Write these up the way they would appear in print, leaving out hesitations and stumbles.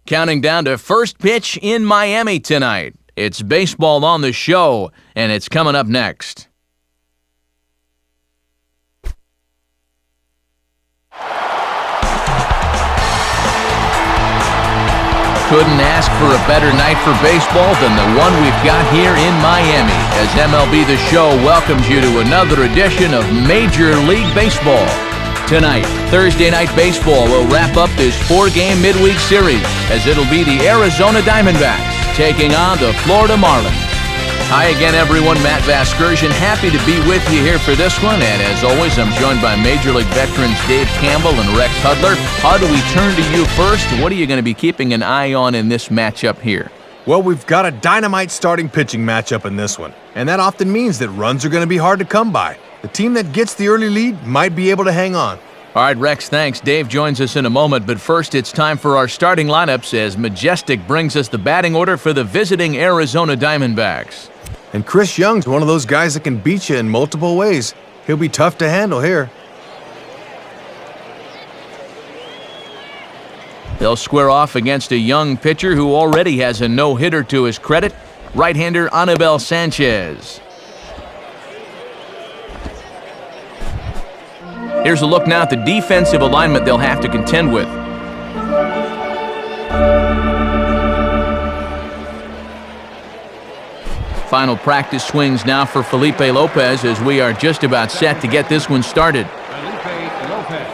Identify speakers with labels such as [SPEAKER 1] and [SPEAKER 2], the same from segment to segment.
[SPEAKER 1] Counting down to first pitch in Miami tonight. It's baseball on the show, and it's coming up next. Couldn't ask for a better night for baseball than the one we've got here in Miami, as MLB The Show welcomes you to another edition of Major League Baseball. Tonight, Thursday Night Baseball will wrap up this 4-game midweek series, as it'll be the Arizona Diamondbacks taking on the Florida Marlins. Hi again, everyone. Matt Vasgersian, happy to be with you here for this one. And as always, I'm joined by Major League veterans Dave Campbell and Rex Hudler. How do we turn to you first? What are you going to be keeping an eye on in this matchup here?
[SPEAKER 2] Well, we've got a dynamite starting pitching matchup in this one, and that often means that runs are going to be hard to come by. The team that gets the early lead might be able to hang on.
[SPEAKER 1] All right, Rex, thanks. Dave joins us in a moment, but first it's time for our starting lineups as Majestic brings us the batting order for the visiting Arizona Diamondbacks.
[SPEAKER 2] And Chris Young's one of those guys that can beat you in multiple ways. He'll be tough to handle here.
[SPEAKER 1] They'll square off against a young pitcher who already has a no-hitter to his credit, right-hander Anibal Sanchez. Here's a look now at the defensive alignment they'll have to contend with. Final practice swings now for Felipe Lopez as we are just about set to get this one started.
[SPEAKER 3] Felipe Lopez.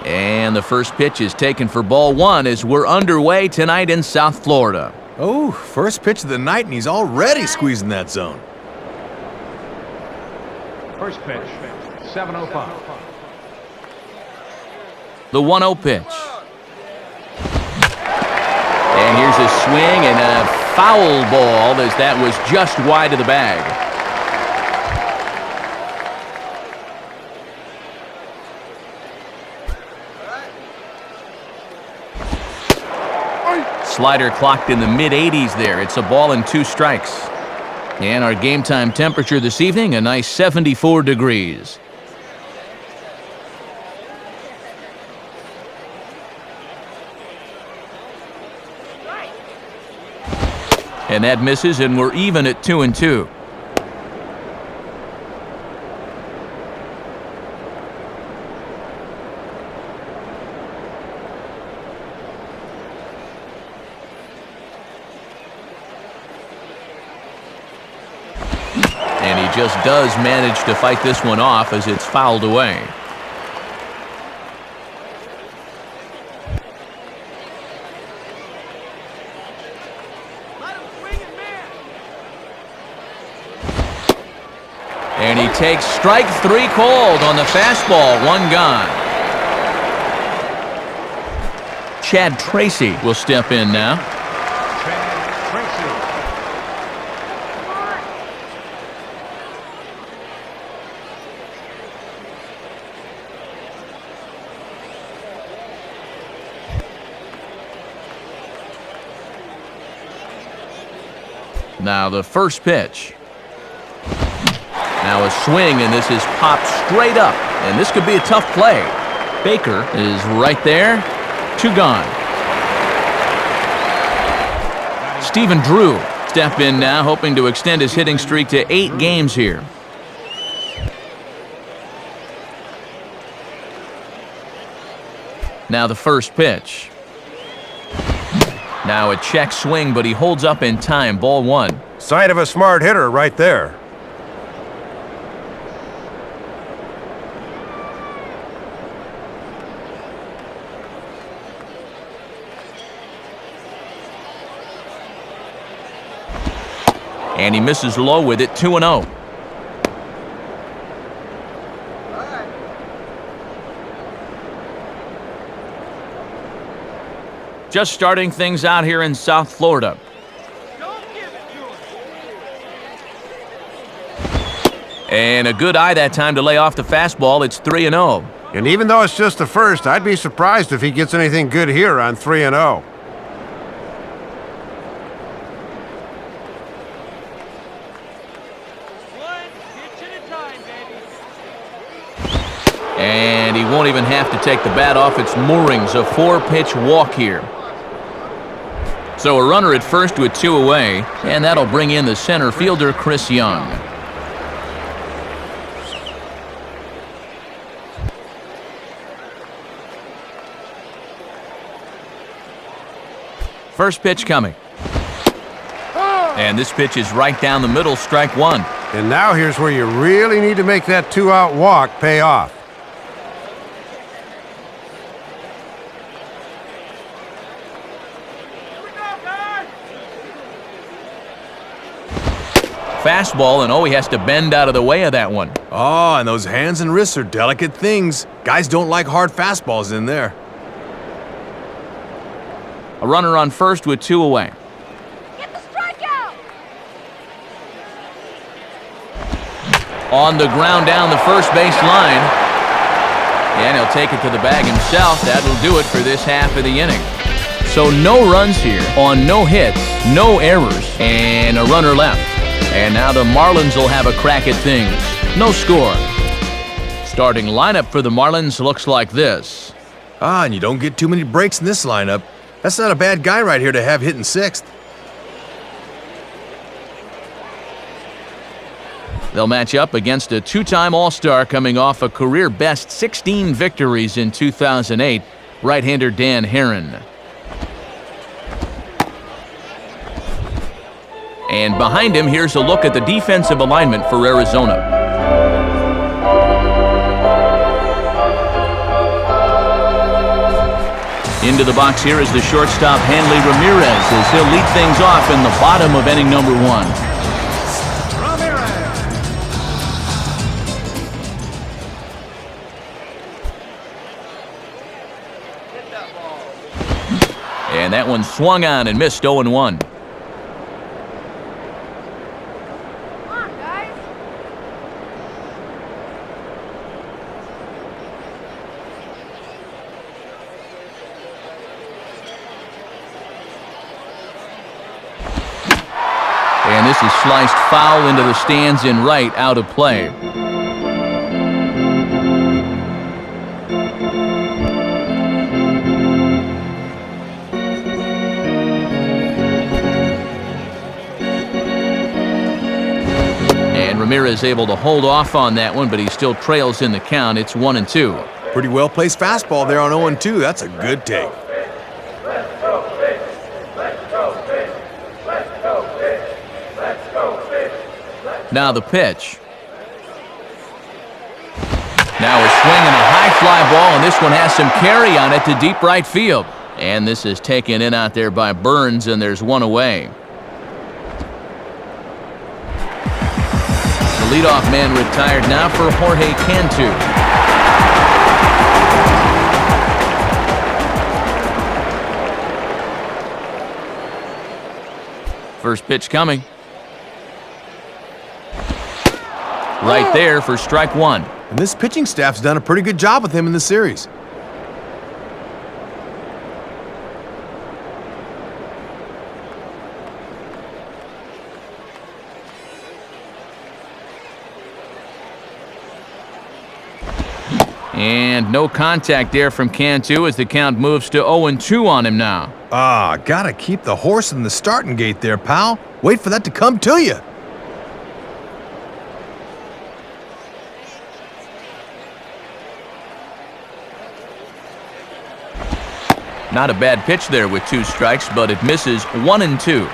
[SPEAKER 1] And the first pitch is taken for ball one as we're underway tonight in South Florida.
[SPEAKER 2] Oh, first pitch of the night, and he's already squeezing that zone.
[SPEAKER 3] First pitch, 7:05.
[SPEAKER 1] The 1-0 pitch. And here's a swing and a foul ball as that was just wide of the bag. Slider clocked in the mid-80s there. It's a ball and 2 strikes. And our game time temperature this evening, a nice 74 degrees. And that misses, and we're even at 2-2. And he just does manage to fight this one off as it's fouled away. And he takes strike 3 called on the fastball, 1 gone. Chad Tracy will step in now. Now the first pitch. Now a swing, and this is popped straight up, and this could be a tough play. Baker is right there. 2 gone. Stephen Drew step in now, hoping to extend his hitting streak to 8 games here. Now the first pitch. Now a check swing, but he holds up in time. Ball 1.
[SPEAKER 4] Sign of a smart hitter right there.
[SPEAKER 1] And he misses low with it, 2-0. Just starting things out here in South Florida. And a good eye that time to lay off the fastball. It's 3-0.
[SPEAKER 4] And even though it's just the first, I'd be surprised if he gets anything good here on 3-0.
[SPEAKER 1] And he won't even have to take the bat off its moorings. A 4-pitch walk here. So a runner at first with 2 away, and that'll bring in the center fielder, Chris Young. First pitch coming. And this pitch is right down the middle, strike 1.
[SPEAKER 4] And now here's where you really need to make that 2-out walk pay off.
[SPEAKER 1] Fastball, and he has to bend out of the way of that one.
[SPEAKER 2] Oh, and those hands and wrists are delicate things. Guys don't like hard fastballs in there.
[SPEAKER 1] A runner on first with 2 away.
[SPEAKER 5] Get the strikeout!
[SPEAKER 1] On the ground down the first base line. And he'll take it to the bag himself. That'll do it for this half of the inning. So no runs here on no hits, no errors, and a runner left. And now the Marlins will have a crack at things. No score. Starting lineup for the Marlins looks like this.
[SPEAKER 2] And you don't get too many breaks in this lineup. That's not a bad guy right here to have hitting 6th.
[SPEAKER 1] They'll match up against a 2-time All-Star coming off a career-best 16 victories in 2008, right-hander Dan Herron. And behind him, here's a look at the defensive alignment for Arizona. Into the box here is the shortstop, Hanley Ramirez, as he'll lead things off in the bottom of inning number 1. And that one swung on and missed 0-1. And this is sliced foul into the stands in right, out of play. And Ramirez able to hold off on that one, but he still trails in the count. It's 1-2.
[SPEAKER 2] Pretty well-placed fastball there on 0-2. That's a good take.
[SPEAKER 1] Now the pitch. Now a swing and a high fly ball, and this one has some carry on it to deep right field. And this is taken in out there by Burns, and there's 1 away. The leadoff man retired now for Jorge Cantu. First pitch coming. Right there for strike 1.
[SPEAKER 2] And this pitching staff's done a pretty good job with him in the series.
[SPEAKER 1] And no contact there from Cantu as the count moves to 0-2 on him now.
[SPEAKER 2] Gotta keep the horse in the starting gate there, pal. Wait for that to come to you.
[SPEAKER 1] Not a bad pitch there with 2 strikes, but it misses 1-2.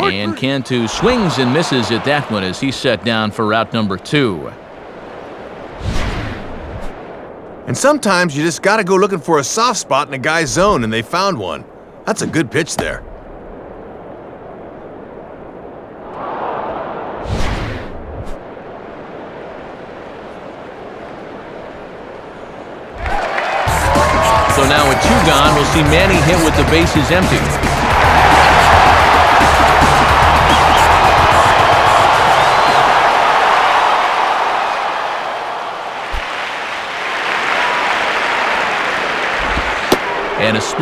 [SPEAKER 1] And Cantu swings and misses at that one as he's set down for route number 2.
[SPEAKER 2] And sometimes you just gotta go looking for a soft spot in a guy's zone, and they found one. That's a good pitch there.
[SPEAKER 1] So now with 2 gone, we'll see Manny hit with the bases empty.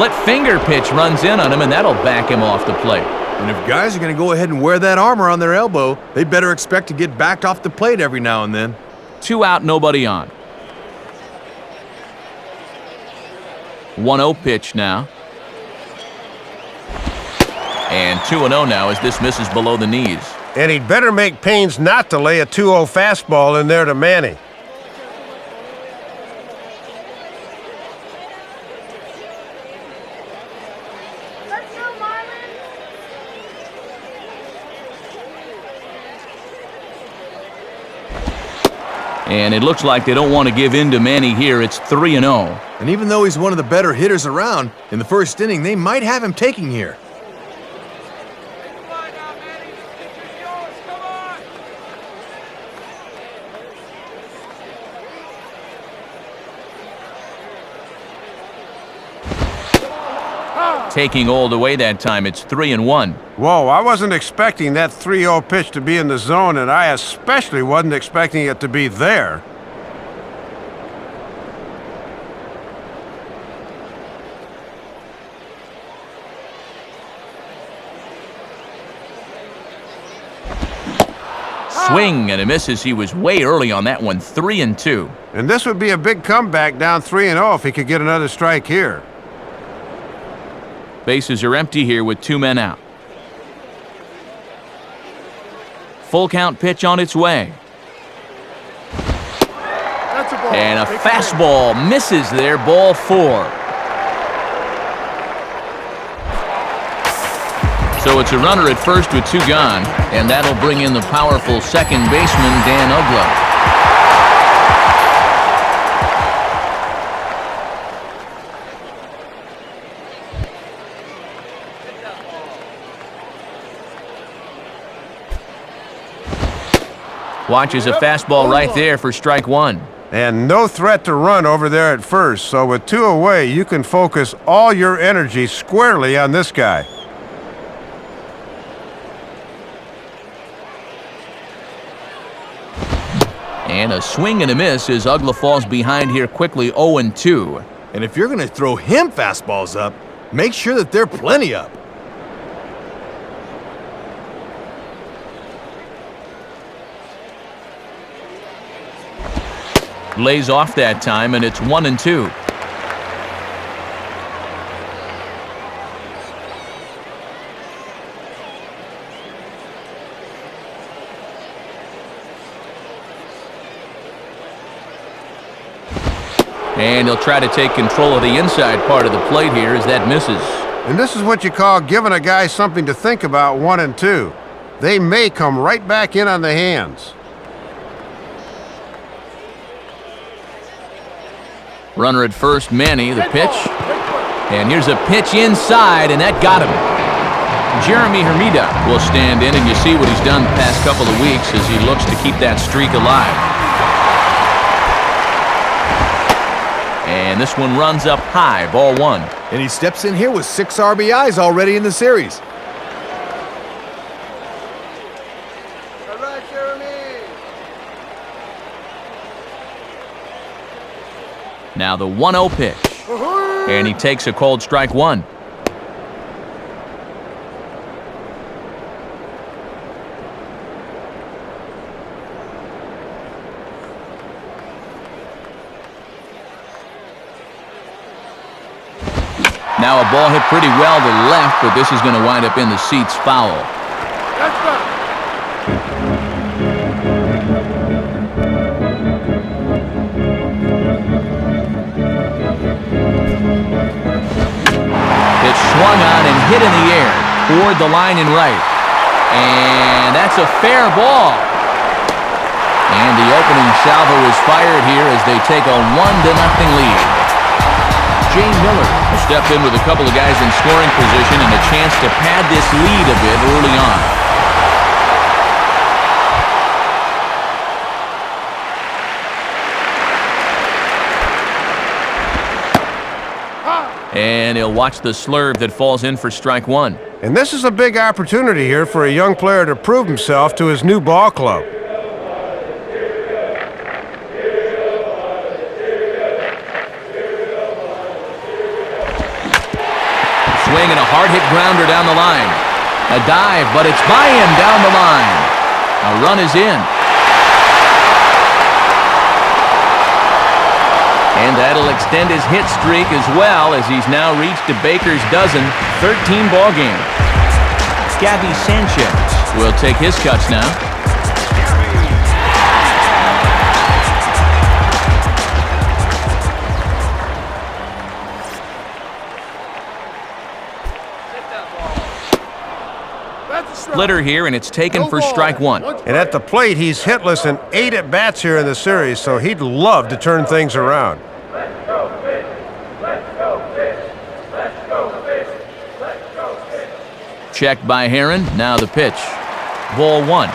[SPEAKER 1] split finger pitch runs in on him, and that'll back him off the plate.
[SPEAKER 2] And if guys are going to go ahead and wear that armor on their elbow, they better expect to get backed off the plate every now and then.
[SPEAKER 1] 2 out, nobody on. 1-0 pitch now. And 2-0 now as this misses below the knees.
[SPEAKER 4] And he'd better make pains not to lay a 2-0 fastball in there to Manny.
[SPEAKER 5] Let's go, Marlins.
[SPEAKER 1] And it looks like they don't want to give in to Manny here. It's 3-0.
[SPEAKER 2] And even though he's one of the better hitters around, in the first inning, they might have him taking here.
[SPEAKER 1] Taking all the way that time, it's 3-1.
[SPEAKER 4] Whoa, I wasn't expecting that 3-0 pitch to be in the zone, and I especially wasn't expecting it to be there.
[SPEAKER 1] Swing and a miss as he was way early on that one, 3-2.
[SPEAKER 4] And this would be a big comeback down 3-0 if he could get another strike here.
[SPEAKER 1] Bases are empty here with 2 men out. Full count pitch on its way.
[SPEAKER 4] That's a ball.
[SPEAKER 1] And a fastball misses there, ball 4. So it's a runner at first with 2 gone, and that'll bring in the powerful second baseman, Dan Uggla. Watches a fastball right there for strike 1.
[SPEAKER 4] And no threat to run over there at first, so with 2 away, you can focus all your energy squarely on this guy.
[SPEAKER 1] And a swing and a miss as Uggla falls behind here quickly, 0-2.
[SPEAKER 2] And if you're going to throw him fastballs up, make sure that they're plenty up.
[SPEAKER 1] Lays off that time, and it's 1-2. And he'll try to take control of the inside part of the plate here as that misses.
[SPEAKER 4] And this is what you call giving a guy something to think about, 1-2. They may come right back in on the hands.
[SPEAKER 1] Runner at first, Manny, the pitch. And here's a pitch inside, and that got him. Jeremy Hermida will stand in, and you see what he's done the past couple of weeks as he looks to keep that streak alive. And this one runs up high, ball 1.
[SPEAKER 2] And he steps in here with 6 RBIs already in the series.
[SPEAKER 4] All right, Jeremy.
[SPEAKER 1] Now the 1-0 pitch. And he takes a cold strike 1. Now a ball hit pretty well to left, but this is going to wind up in the seats foul. It's swung on and hit in the air toward the line and right. And that's a fair ball. And the opening salvo is fired here as they take a 1-0 lead. Jay Miller will step in with a couple of guys in scoring position and a chance to pad this lead a bit early on. And he'll watch the slurve that falls in for strike 1.
[SPEAKER 4] And this is a big opportunity here for a young player to prove himself to his new ball club.
[SPEAKER 1] hard-hit grounder down the line. A dive, but it's by him down the line. A run is in. And that'll extend his hit streak as well, as he's now reached a Baker's dozen, 13 ball game. Gabby Sanchez will take his cuts now. Splitter here, and it's taken for strike one.
[SPEAKER 4] And at the plate, he's hitless in 8 at-bats here in the series, so he'd love to turn things around.
[SPEAKER 1] Checked by Heron. Now the pitch. Ball one.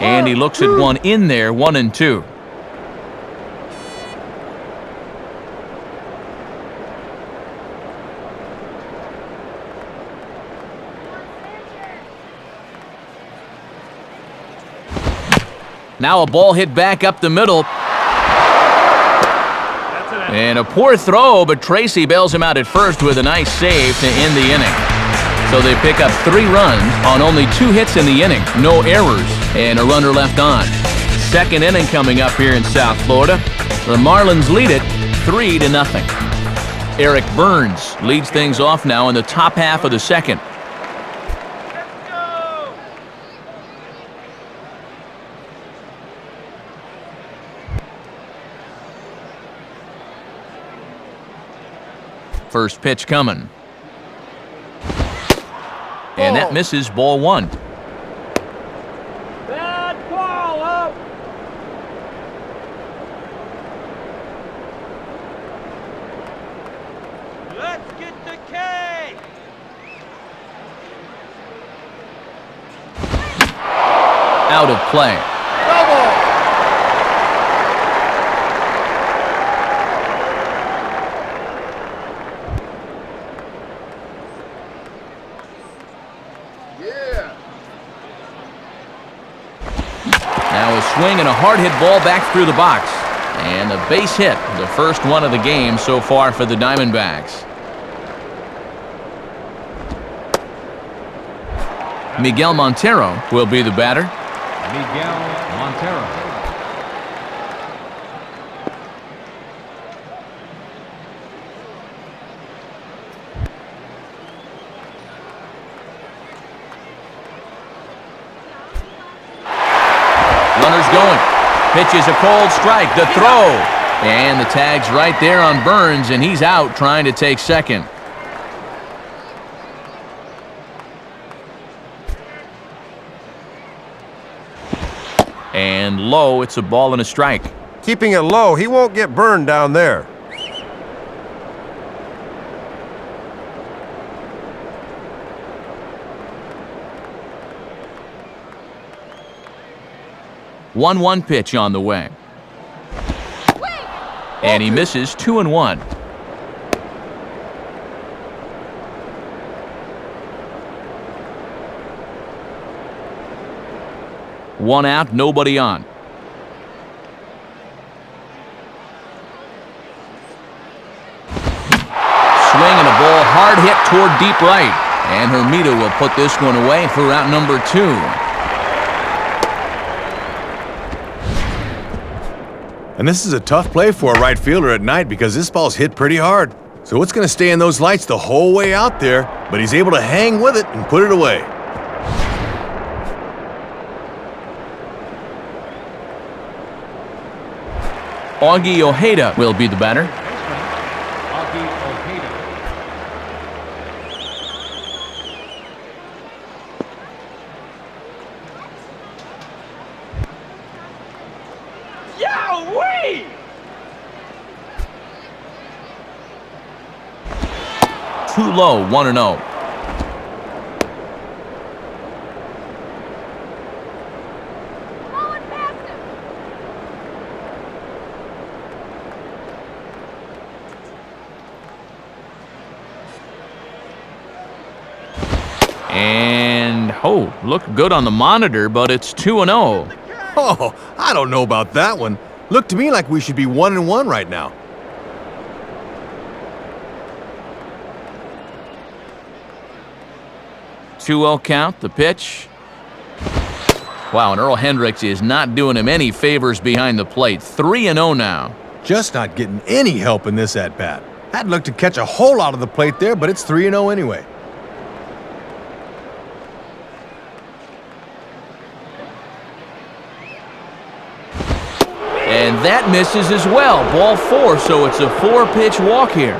[SPEAKER 1] And he looks at one in there, 1-2. Now a ball hit back up the middle. And a poor throw, but Tracy bails him out at first with a nice save to end the inning. So they pick up 3 runs on only 2 hits in the inning, no errors, and a runner left on. Second inning coming up here in South Florida. The Marlins lead it 3-0. Eric Burns leads things off now in the top half of the second. First pitch coming. And that misses, ball one.
[SPEAKER 5] Bad ball up. Let's get the K.
[SPEAKER 1] Out of play. Now a swing and a hard hit ball back through the box. And a base hit, the first one of the game so far for the Diamondbacks. Miguel Montero will be the batter.
[SPEAKER 3] Miguel Montero.
[SPEAKER 1] Runner's going. Pitch is a cold strike. The throw. And the tag's right there on Burns, and he's out trying to take second. And low, it's a ball and a strike.
[SPEAKER 4] Keeping it low, he won't get burned down there.
[SPEAKER 1] One pitch on the way. And he misses, 2-1. One out, nobody on. Swing and a ball hard hit toward deep right. And Hermida will put this one away for out number 2.
[SPEAKER 2] And this is a tough play for a right fielder at night because this ball's hit pretty hard. So it's going to stay in those lights the whole way out there, but he's able to hang with it and put it away.
[SPEAKER 1] Augie Ojeda will be the batter.
[SPEAKER 3] Augie Ojeda.
[SPEAKER 5] Yowee!
[SPEAKER 1] Too low, 1-0. And, looked good on the monitor, but it's 2-0.
[SPEAKER 2] Oh, I don't know about that one. Looked to me like we should be 1-1 right now.
[SPEAKER 1] Two-0 count, the pitch. Wow, and Earl Hendricks is not doing him any favors behind the plate. 3-0 now.
[SPEAKER 2] Just not getting any help in this at-bat. I'd look to catch a hole out of the plate there, but it's 3-0 anyway.
[SPEAKER 1] And that misses as well. Ball 4, so it's a 4-pitch walk here.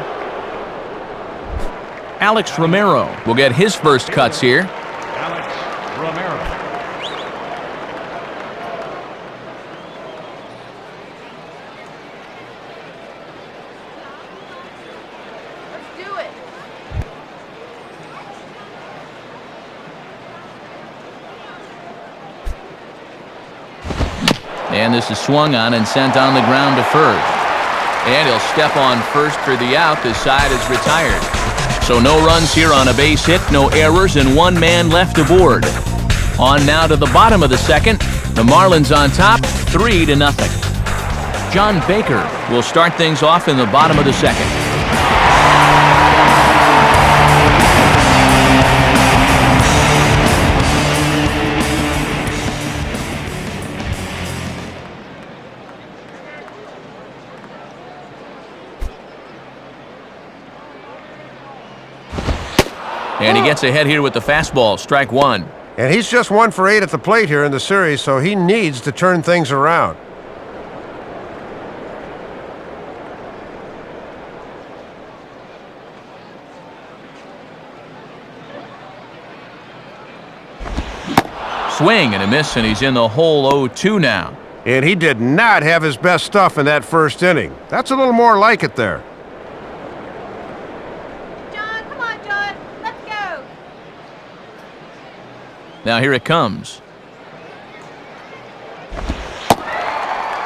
[SPEAKER 1] Alex Romero will get his first cuts here.
[SPEAKER 3] Alex Romero.
[SPEAKER 1] And this is swung on and sent on the ground to first. And he'll step on first for the out. The side is retired. So no runs here on a base hit, no errors, and 1 man left aboard. On now to the bottom of the second. The Marlins on top, 3-0. John Baker will start things off in the bottom of the second. And he gets ahead here with the fastball, strike 1.
[SPEAKER 4] And he's just 1 for 8 at the plate here in the series, so he needs to turn things around.
[SPEAKER 1] Swing and a miss, and he's in the hole 0-2 now.
[SPEAKER 4] And he did not have his best stuff in that first inning. That's a little more like it there.
[SPEAKER 1] Now here it comes.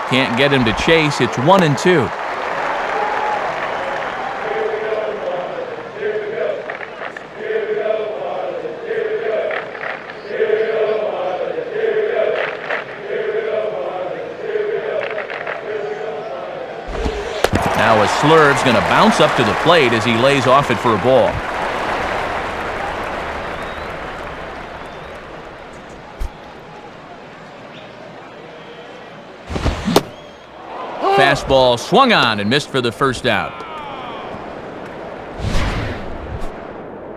[SPEAKER 1] Can't get him to chase. It's 1-2. Now a slurve's going to bounce up to the plate as he lays off it for a ball. Fastball swung on and missed for the first out.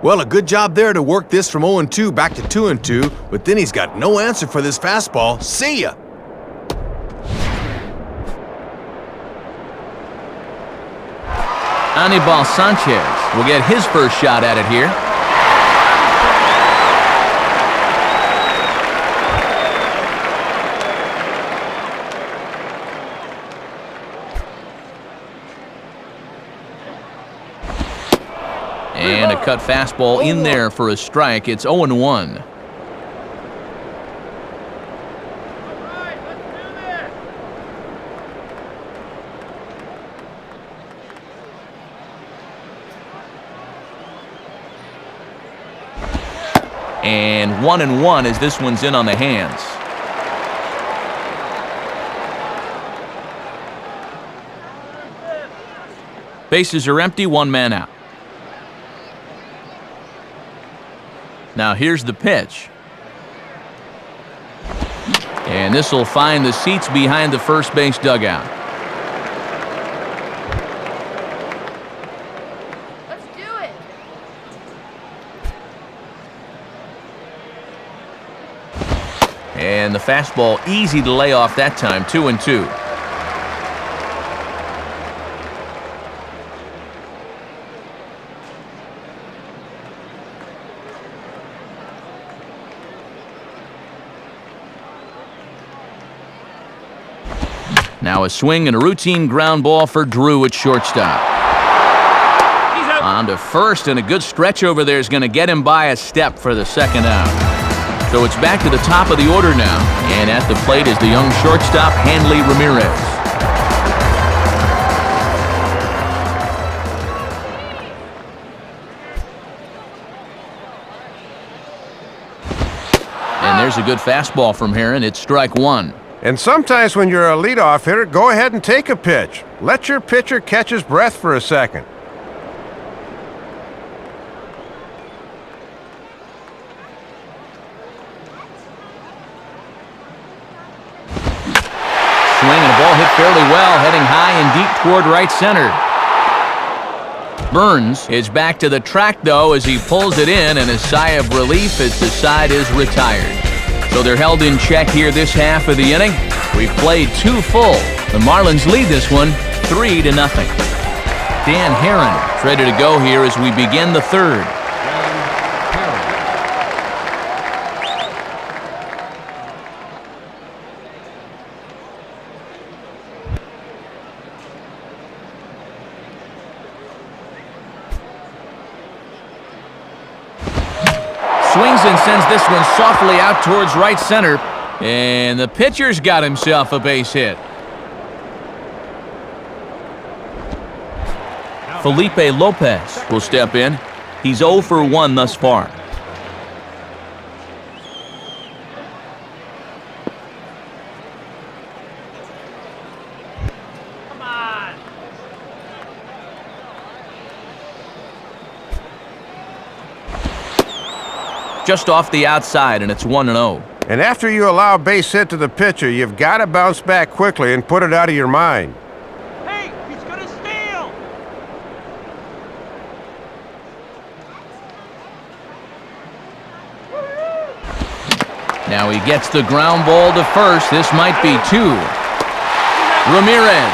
[SPEAKER 2] Well, a good job there to work this from 0-2 back to 2-2, but then he's got no answer for this fastball. See ya!
[SPEAKER 1] Anibal Sanchez will get his first shot at it here. And a cut fastball in there for a strike. It's 0-1. And 1-1 as this one's in on the hands. Bases are empty, 1 man out. Now here's the pitch. And this will find the seats behind the first base dugout.
[SPEAKER 6] Let's do it.
[SPEAKER 1] And the fastball easy to lay off that time, 2-2. Now a swing and a routine ground ball for Drew at shortstop.
[SPEAKER 5] He's out.
[SPEAKER 1] On to first, and a good stretch over there is going to get him by a step for the second out. So it's back to the top of the order now, and at the plate is the young shortstop, Hanley Ramirez. And there's a good fastball from Herron. It's strike one.
[SPEAKER 4] And sometimes when you're a leadoff hitter, go ahead and take a pitch. Let your pitcher catch his breath for a second.
[SPEAKER 1] Swing and a ball hit fairly well, heading high and deep toward right center. Burns is back to the track, though, as he pulls it in, and a sigh of relief as the side is retired. So they're held in check here this half of the inning. We've played 2 full. The Marlins lead this one 3-0. Dan Herron is ready to go here as we begin the third. Swings and sends this one softly out towards right center. And the pitcher's got himself a base hit. Felipe Lopez will step in. He's 0 for 1 thus far.
[SPEAKER 5] Come on.
[SPEAKER 1] Just off the outside, and it's 1-0.
[SPEAKER 4] And after you allow a base hit to the pitcher, you've got to bounce back quickly and put it out of your mind.
[SPEAKER 5] Hey, he's going to steal.
[SPEAKER 1] Now he gets the ground ball to first. This might be 2. Ramirez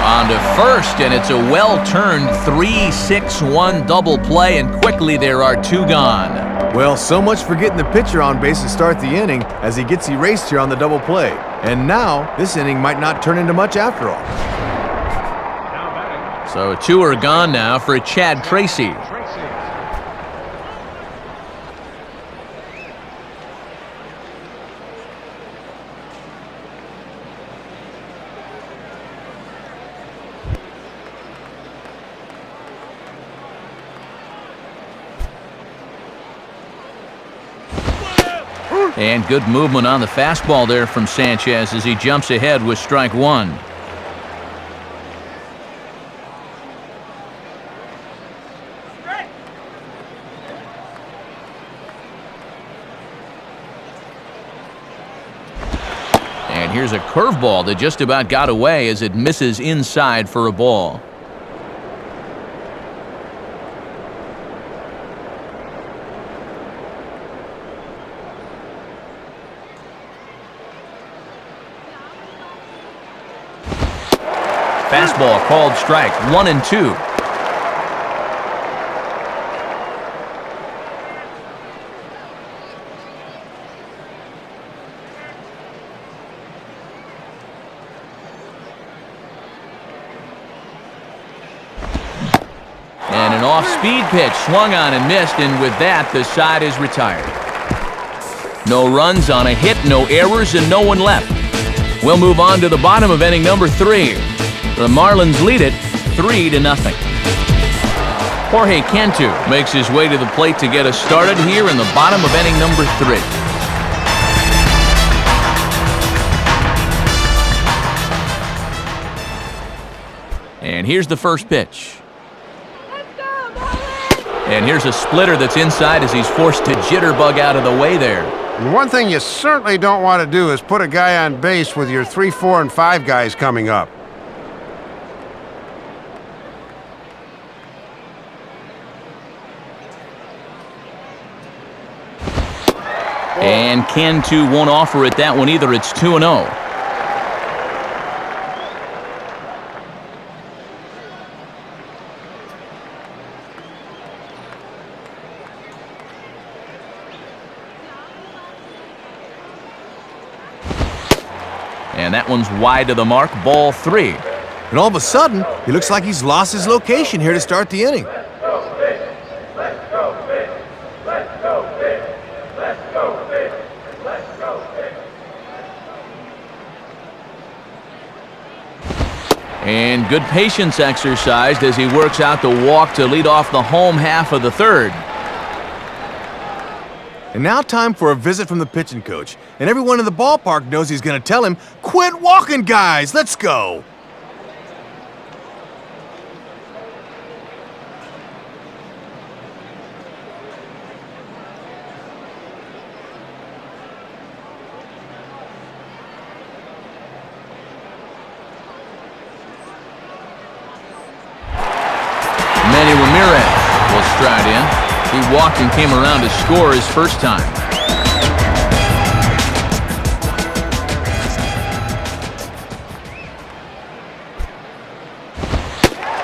[SPEAKER 1] on to first, and it's a well-turned 3-6-1 double play, and quickly there are 2 gone.
[SPEAKER 2] Well, so much for getting the pitcher on base to start the inning as he gets erased here on the double play. And now, this inning might not turn into much after all.
[SPEAKER 3] Now batting,
[SPEAKER 1] So 2 are gone now for Chad Tracy.
[SPEAKER 3] Tracy.
[SPEAKER 1] And good movement on the fastball there from Sanchez as he jumps ahead with strike 1. And here's a curveball that just about got away as it misses inside for a ball. Fastball called strike, 1-2. And an off-speed pitch swung on and missed, and with that, the side is retired. No runs on a hit, no errors, and no one left. We'll move on to the bottom of inning number 3. The Marlins lead it 3-0. Jorge Cantu makes his way to the plate to get us started here in the bottom of inning number 3. And here's the first pitch. And here's a splitter that's inside as he's forced to jitterbug out of the way there.
[SPEAKER 4] And one thing you certainly don't want to do is put a guy on base with your 3, 4, and 5 guys coming up.
[SPEAKER 1] And Cantu won't offer it that one either. It's 2-0. And that one's wide to the mark, ball 3.
[SPEAKER 2] And all of a sudden, he looks like he's lost his location here to start the inning.
[SPEAKER 1] And good patience exercised as he works out the walk to lead off the home half of the third.
[SPEAKER 2] And now time for a visit from the pitching coach. And everyone in the ballpark knows he's going to tell him, "Quit walking, guys! Let's go!"
[SPEAKER 1] Manny Ramirez will stride in. He walked and came around to score his first time.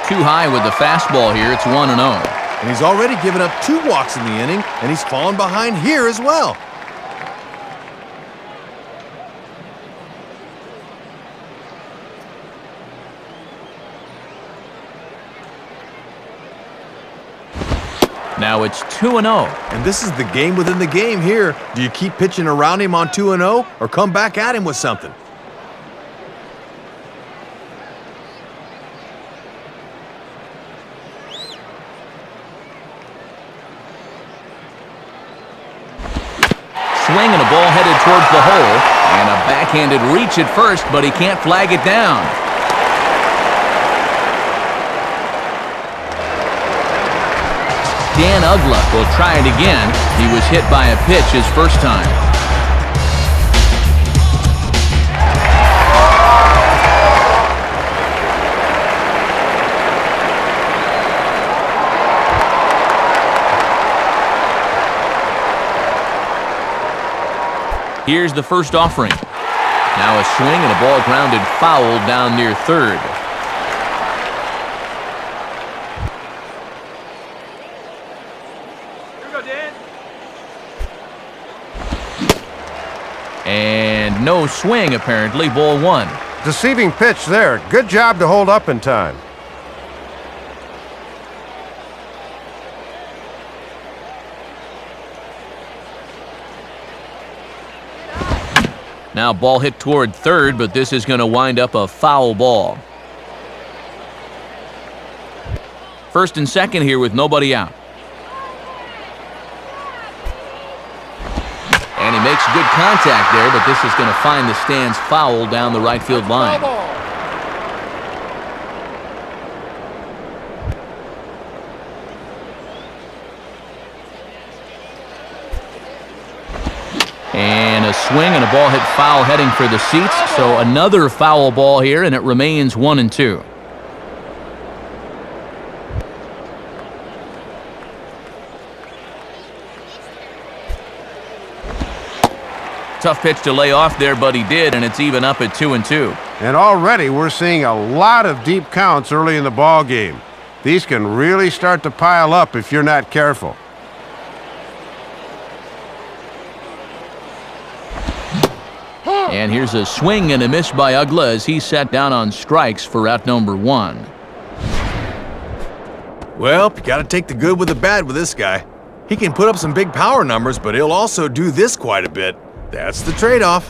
[SPEAKER 1] Too high with the fastball here. It's 1-0.
[SPEAKER 2] And he's already given up 2 walks in the inning, and he's fallen behind here as well.
[SPEAKER 1] Now it's 2-0.
[SPEAKER 2] And this is the game within the game here. Do you keep pitching around him on 2-0 or come back at him with something?
[SPEAKER 1] Swing and a ball headed towards the hole. And a backhanded reach at first, but he can't flag it down. Dan Ugla will try it again. He was hit by a pitch his first time. Here's the first offering. Now a swing and a ball grounded foul down near third. And no swing, apparently. Ball 1.
[SPEAKER 4] Deceiving pitch there. Good job to hold up in time.
[SPEAKER 1] Now ball hit toward third, but this is going to wind up a foul ball. First and second here with nobody out. And he makes good contact there, but this is going to find the stands foul down the right field line. And a swing and a ball hit foul heading for the seats. So another foul ball here, and it remains 1-2. Tough pitch to lay off there, but he did, and it's even up at 2-2.
[SPEAKER 4] And already we're seeing a lot of deep counts early in the ball game. These can really start to pile up if you're not careful.
[SPEAKER 1] And here's a swing and a miss by Ugla as he sat down on strikes for out number 1.
[SPEAKER 2] Well, you got to take the good with the bad with this guy. He can put up some big power numbers, but he'll also do this quite a bit. That's the trade-off.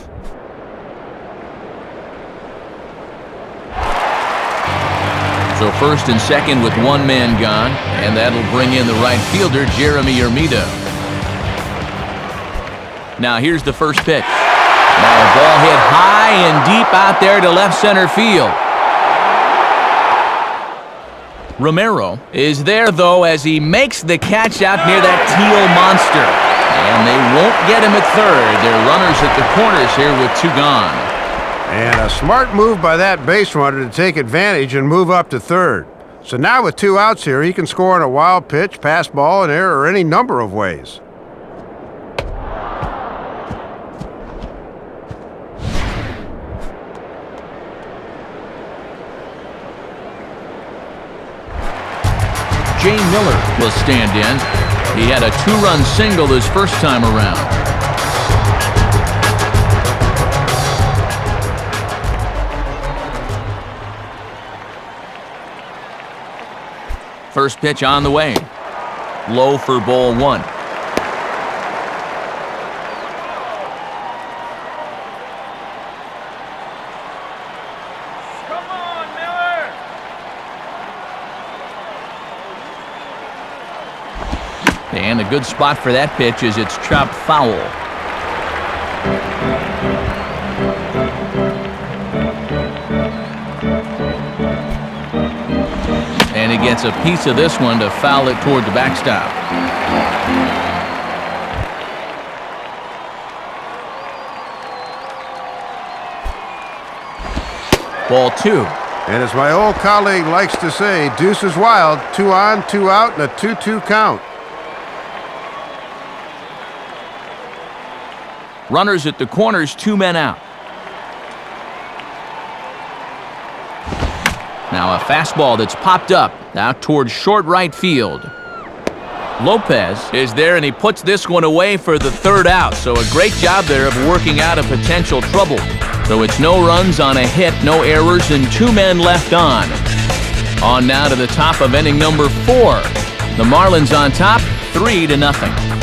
[SPEAKER 1] So first and second with one man gone, and that'll bring in the right fielder, Jeremy Ermida. Now here's the first pitch. Now a ball hit high and deep out there to left center field. Romero is there, though, as he makes the catch out near that teal monster. And they won't get him at third. They're runners at the corners here with 2 gone.
[SPEAKER 4] And a smart move by that base runner to take advantage and move up to third. So now with 2 outs here, he can score on a wild pitch, pass ball, an error, or any number of ways.
[SPEAKER 1] Jay Miller will stand in. He had a 2-run single his first time around. First pitch on the way. Low for ball 1. And a good spot for that pitch is it's chopped foul. And he gets a piece of this one to foul it toward the backstop. Ball 2.
[SPEAKER 4] And as my old colleague likes to say, deuce is wild. 2 on, 2 out, and a 2-2 count.
[SPEAKER 1] Runners at the corners, 2 men out. Now a fastball that's popped up out towards short right field. Lopez is there, and he puts this one away for the 3rd out. So a great job there of working out a potential trouble. So it's no runs on a hit, no errors, and 2 men left on. On now to the top of inning number 4. The Marlins on top, 3-0.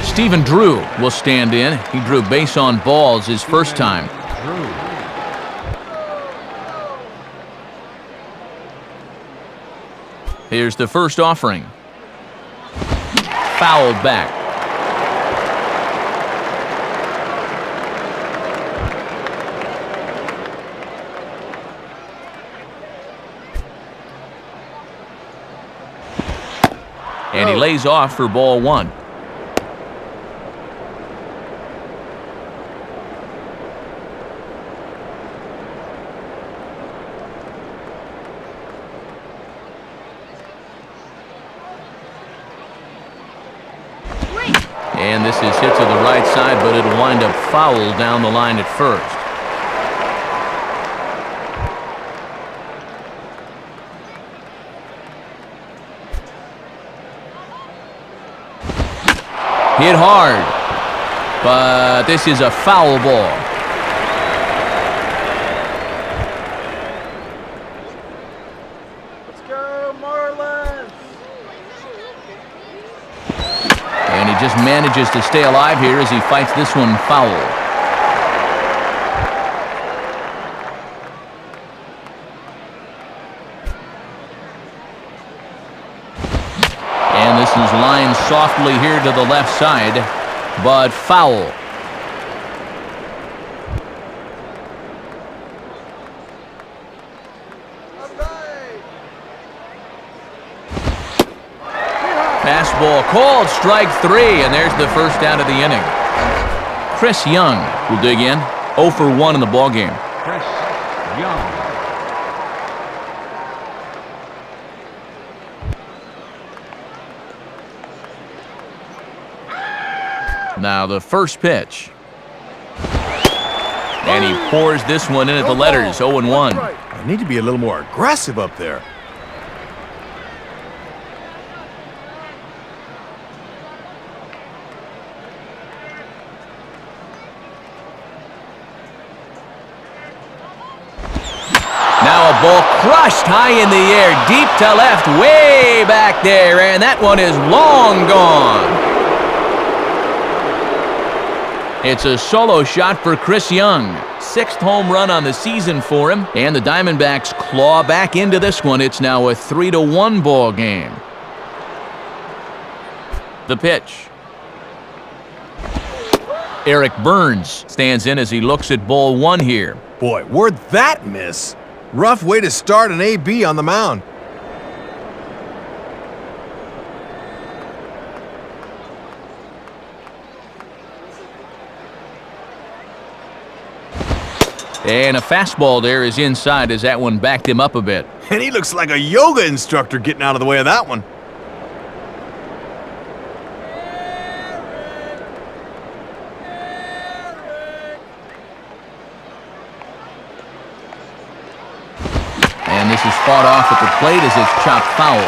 [SPEAKER 1] Stephen Drew will stand in. He drew base on balls his first time. Here's the first offering. Fouled back. And he lays off for ball 1. And this is hit to the right side, but it'll wind up foul down the line at first. Hit hard, but this is a foul ball.
[SPEAKER 5] Let's go, Marlins!
[SPEAKER 1] And he just manages to stay alive here as he fights this one foul. And this is lined softly here to the left side, but foul. Fastball called, strike 3, and there's the first out of the inning. Chris Young will dig in, 0 for 1 in the ballgame.
[SPEAKER 3] Chris Young.
[SPEAKER 1] Now the first pitch. And he pours this one in at the letters, 0-1.
[SPEAKER 2] I need to be a little more aggressive up there.
[SPEAKER 1] Now a ball crushed high in the air, deep to left, way back there, and that one is long gone. It's a solo shot for Chris Young. 6th home run on the season for him, and the Diamondbacks claw back into this one. It's now a 3-1 ball game. The pitch. Eric Burns stands in as he looks at ball 1 here.
[SPEAKER 2] Boy, where'd that miss? Rough way to start an AB on the mound.
[SPEAKER 1] And a fastball there is inside as that one backed him up a bit.
[SPEAKER 2] And he looks like a yoga instructor getting out of the way of that one.
[SPEAKER 1] And this is fought off at the plate as it's chopped foul.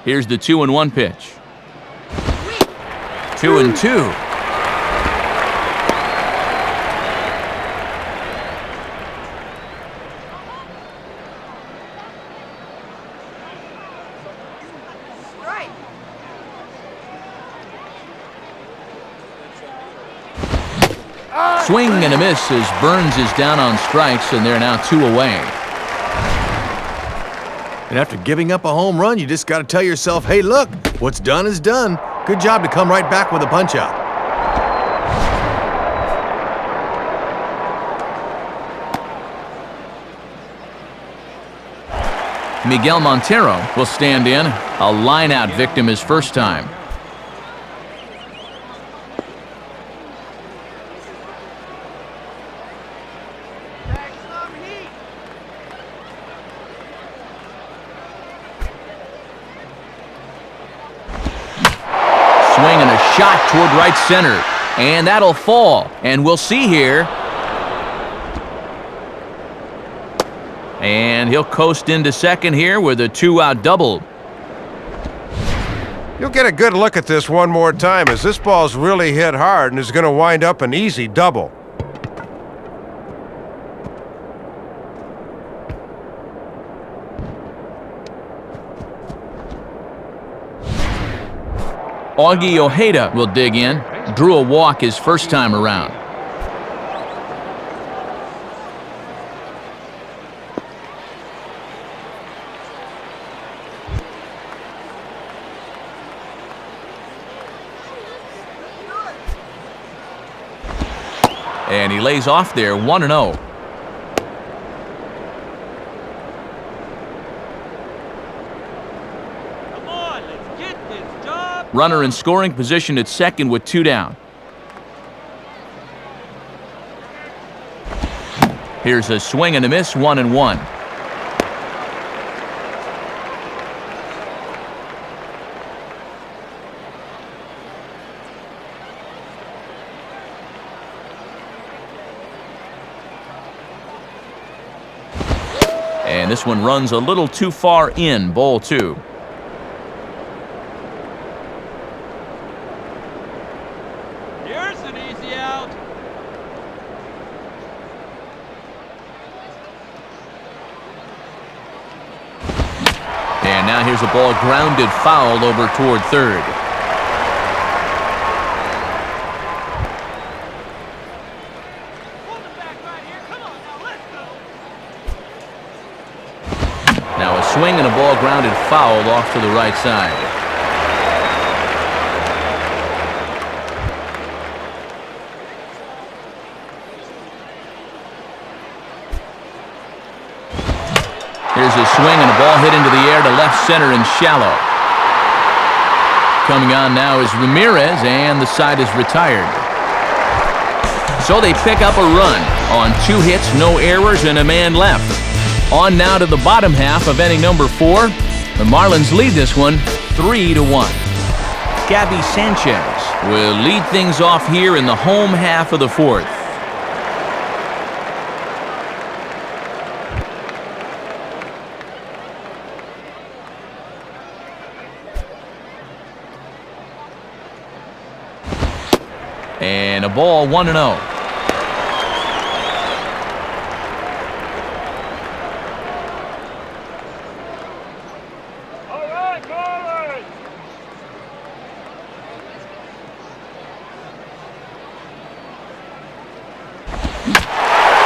[SPEAKER 1] Here's the 2-1 pitch. 2-2. Swing and a miss as Burns is down on strikes, and they're now 2 away.
[SPEAKER 2] And after giving up a home run, you just got to tell yourself, hey, look, what's done is done. Good job to come right back with a punch-out.
[SPEAKER 1] Miguel Montero will stand in. A line-out victim his first time. Swing and a shot toward right center. And that'll fall. And we'll see here. And he'll coast into second here with a 2-out double.
[SPEAKER 4] You'll get a good look at this one more time as this ball's really hit hard and is going to wind up an easy double.
[SPEAKER 1] Augie Ojeda will dig in. Drew a walk his first time around. And he lays off there 1-0. Runner in scoring position at second with 2 down. Here's a swing and a miss, 1-1. And this one runs a little too far in, ball 2. And now here's a ball grounded foul over toward third. Now a swing and a ball grounded foul off to the right side. Here's a swing and a ball hit into the air to left center and shallow. Coming on now is Ramirez, and the side is retired. So they pick up a run on 2 hits, no errors, and a man left. On now to the bottom half of inning number 4. The Marlins lead this one 3-1. Gabby Sanchez will lead things off here in the home half of the 4th. And a ball 1-0.
[SPEAKER 5] All right, Marlins!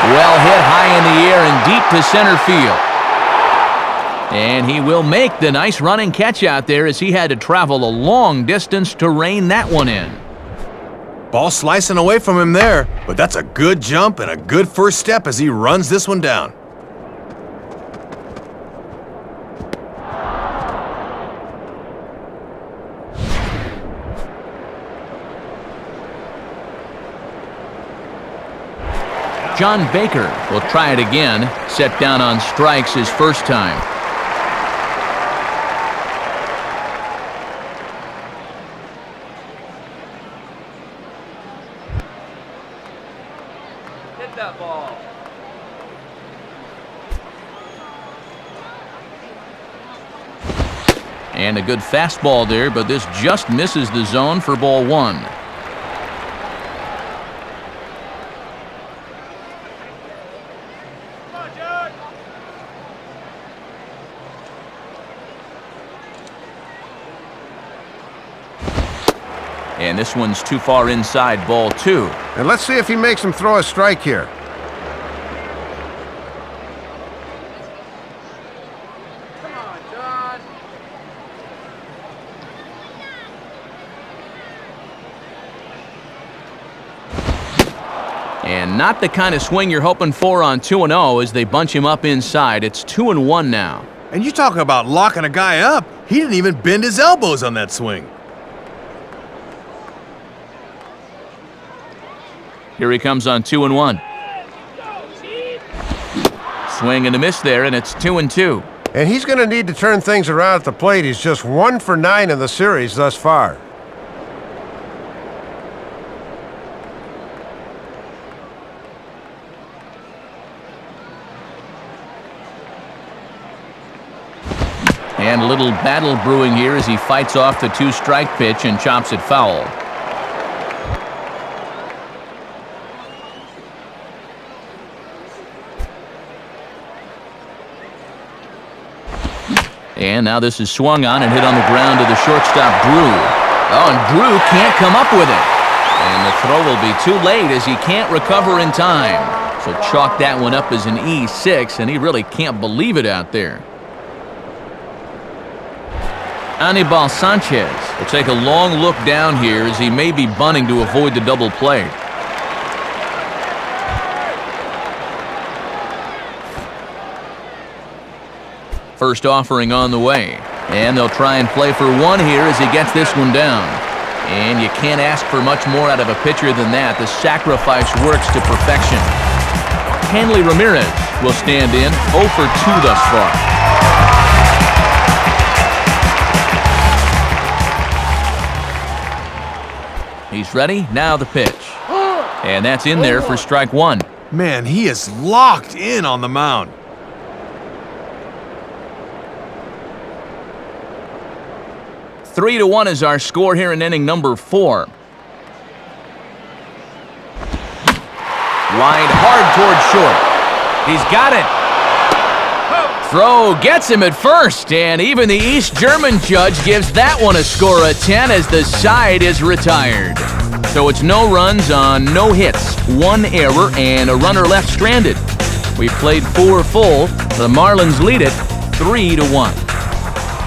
[SPEAKER 1] Well hit high in the air and deep to center field. And he will make the nice running catch out there as he had to travel a long distance to rein that one in.
[SPEAKER 2] Ball slicing away from him there, but that's a good jump and a good first step as he runs this one down.
[SPEAKER 1] John Baker will try it again, set down on strikes his first time.
[SPEAKER 5] Hit that ball.
[SPEAKER 1] And a good fastball there, but this just misses the zone for ball 1.
[SPEAKER 5] Come on, John.
[SPEAKER 1] And this one's too far inside, ball 2.
[SPEAKER 4] And let's see if he makes him throw a strike here.
[SPEAKER 5] Come on, John.
[SPEAKER 1] And not the kind of swing you're hoping for on 2-0 as they bunch him up inside. It's 2-1 now.
[SPEAKER 2] And you talking about locking a guy up. He didn't even bend his elbows on that swing.
[SPEAKER 1] Here he comes on 2-1. Swing and a miss there, and it's 2-2.
[SPEAKER 4] And he's going to need to turn things around at the plate. He's just 1 for 9 in the series thus far.
[SPEAKER 1] And a little battle brewing here as he fights off the 2-strike pitch and chops it foul. And now this is swung on and hit on the ground to the shortstop, Drew. Oh, and Drew can't come up with it. And the throw will be too late as he can't recover in time. So chalk that one up as an E6, and he really can't believe it out there. Anibal Sanchez will take a long look down here as he may be bunting to avoid the double play. First offering on the way. And they'll try and play for one here as he gets this one down. And you can't ask for much more out of a pitcher than that. The sacrifice works to perfection. Hanley Ramirez will stand in 0 for 2 thus far. He's ready. Now the pitch. And that's in there for strike 1.
[SPEAKER 2] Man, he is locked in on the mound.
[SPEAKER 1] Three to 1 is our score here in inning number 4. Lined hard toward short. He's got it. Throw gets him at first, and even the East German judge gives that one a score of 10 as the side is retired. So it's no runs on no hits, 1 error, and a runner left stranded. We played 4 full. The Marlins lead it 3-1.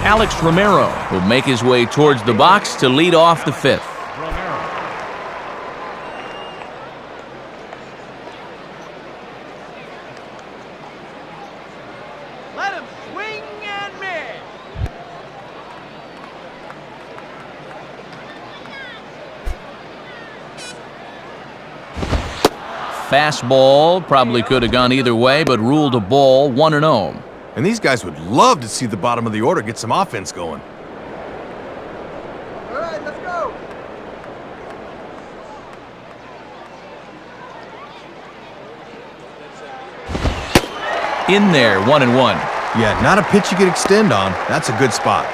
[SPEAKER 1] Alex Romero will make his way towards the box to lead off the 5th.
[SPEAKER 5] Let him swing and miss.
[SPEAKER 1] Fastball probably could have gone either way, but ruled a ball, 1-0.
[SPEAKER 2] And these guys would love to see the bottom of the order get some offense going.
[SPEAKER 5] All right, let's go.
[SPEAKER 1] In there, 1-1.
[SPEAKER 2] Yeah, not a pitch you could extend on. That's a good spot.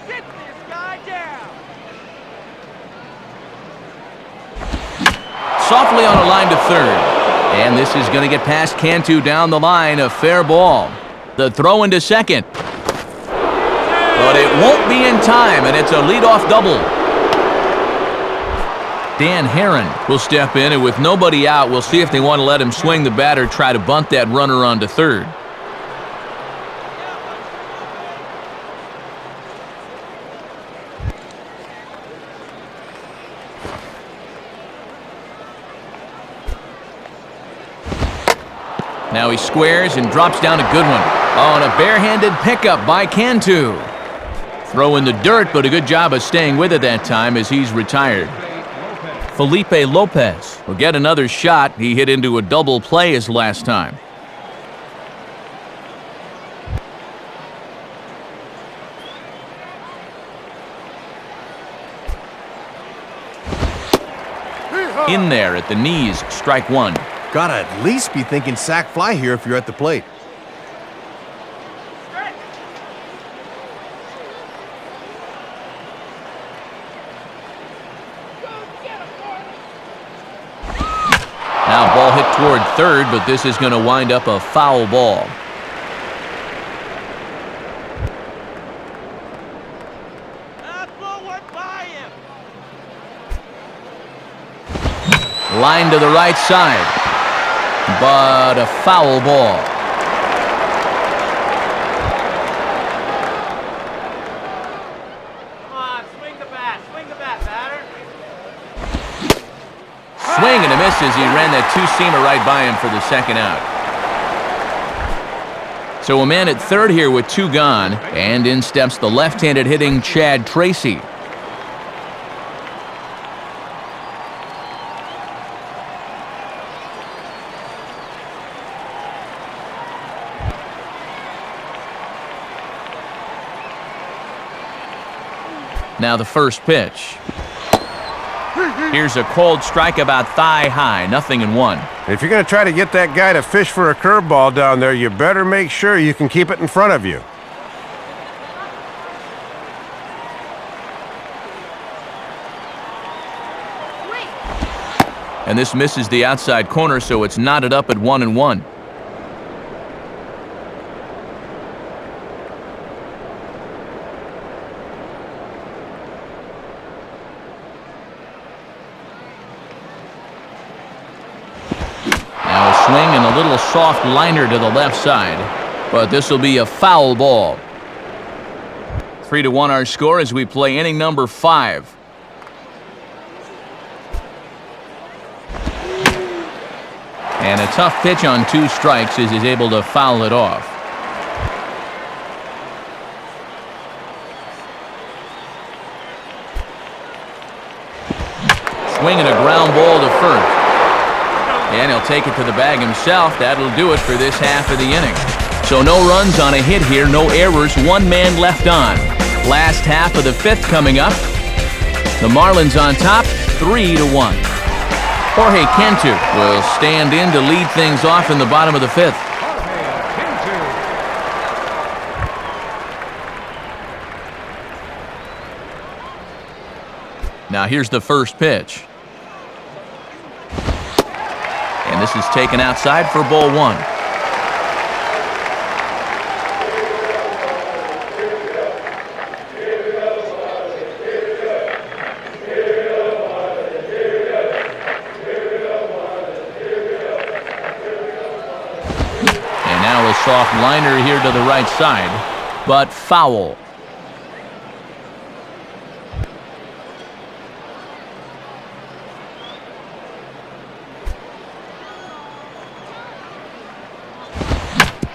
[SPEAKER 5] Sit this guy down.
[SPEAKER 1] Softly on a line to third. And this is going to get past Cantu down the line, a fair ball. The throw into second. But it won't be in time, and it's a leadoff double. Dan Herron will step in, and with nobody out, we'll see if they want to let him swing the bat or try to bunt that runner onto third. Now he squares and drops down a good one. Oh, and a barehanded pickup by Cantu. Throw in the dirt, but a good job of staying with it that time as he's retired. Felipe Lopez will get another shot. He hit into a double play his last time. In there at the knees, strike 1.
[SPEAKER 2] Gotta at least be thinking sac fly here if you're at the plate.
[SPEAKER 1] Now ball hit toward third, but this is going to wind up a foul ball. Line to the right side. But a foul ball.
[SPEAKER 5] Come on, swing the bat, batter.
[SPEAKER 1] Swing and a miss as he ran that two-seamer right by him for the second out. So a man at third here with two gone, and in steps the left-handed hitting Chad Tracy. Now the first pitch. Here's a cold strike about thigh high, 0-1.
[SPEAKER 4] If you're going to try to get that guy to fish for a curveball down there, you better make sure you can keep it in front of you.
[SPEAKER 1] And this misses the outside corner, so it's knotted up at 1-1. Now a swing and a little soft liner to the left side, but this will be a foul ball. 3-1 our score as we play inning number 5. And a tough pitch on 2 strikes as he's able to foul it off. Swinging a ground ball to first. And he'll take it to the bag himself. That'll do it for this half of the inning. So no runs on a hit here, no errors, 1 man left on. Last half of the 5th coming up. The Marlins on top, 3-1. Jorge Cantu will stand in to lead things off in the bottom of the 5th. Now here's the first pitch. And this is taken outside for ball 1. And now a soft liner here to the right side, but foul.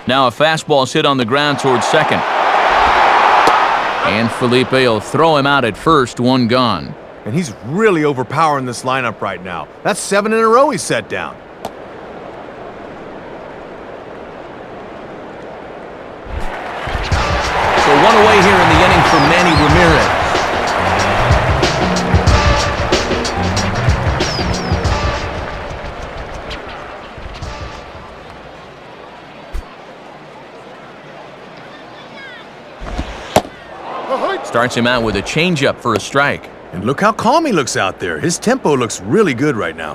[SPEAKER 1] Now a fastball's hit on the ground towards second. And Felipe will throw him out at first, 1 gone.
[SPEAKER 2] And he's really overpowering this lineup right now. That's 7 in a row he's set down.
[SPEAKER 1] So 1 away here in the inning for Manny Ramirez. Starts him out with a changeup for a strike.
[SPEAKER 2] And look how calm he looks out there. His tempo looks really good right now.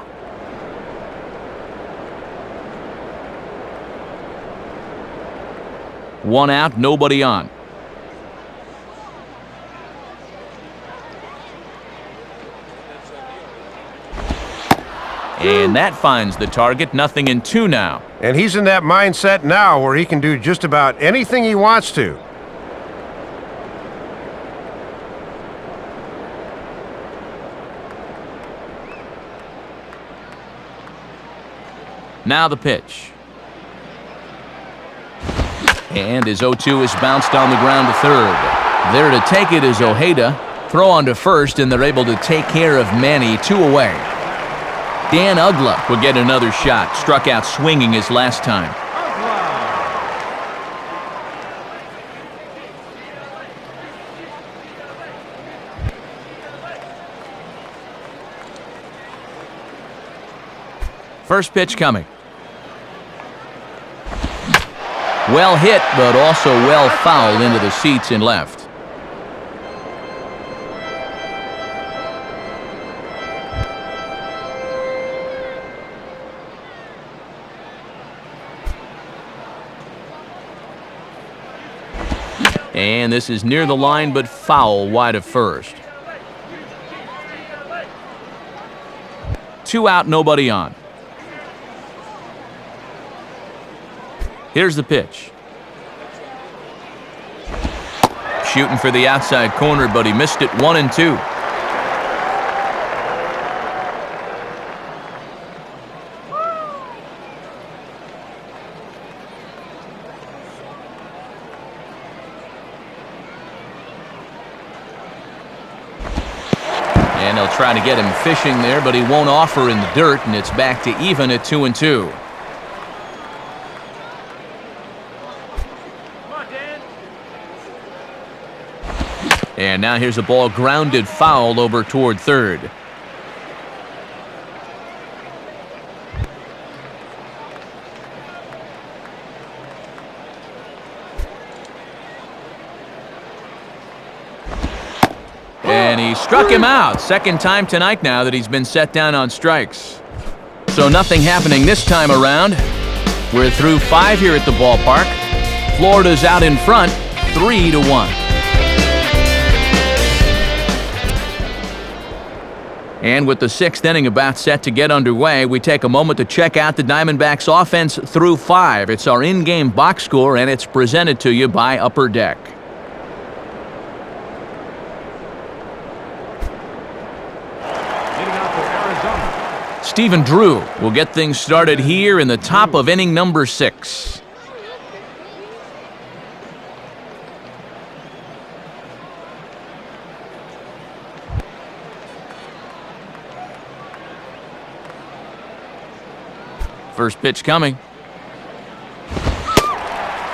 [SPEAKER 1] One out, nobody on. And that finds the target, 0-2 now.
[SPEAKER 4] And he's in that mindset now where he can do just about anything he wants to.
[SPEAKER 1] Now the pitch. And his 0-2 is bounced on the ground to third. There to take it is Ojeda. Throw on to first, and they're able to take care of Manny, 2 away. Dan Ugla will get another shot. Struck out swinging his last time. First pitch coming. Well hit, but also well fouled into the seats in left. And this is near the line, but foul wide of first. 2 out, nobody on. Here's the pitch. Shooting for the outside corner, but he missed it 1-2. And he'll try to get him fishing there, but he won't offer in the dirt, and it's back to even at 2-2. And now here's a ball grounded foul over toward third. And he struck him out. Second time tonight now that he's been set down on strikes. So nothing happening this time around. We're through 5 here at the ballpark. Florida's out in front, 3-1. And with the 6th inning about set to get underway, we take a moment to check out the Diamondbacks offense through 5. It's our in-game box score, and it's presented to you by Upper Deck. Stephen Drew will get things started here in the top of inning number 6. First pitch coming.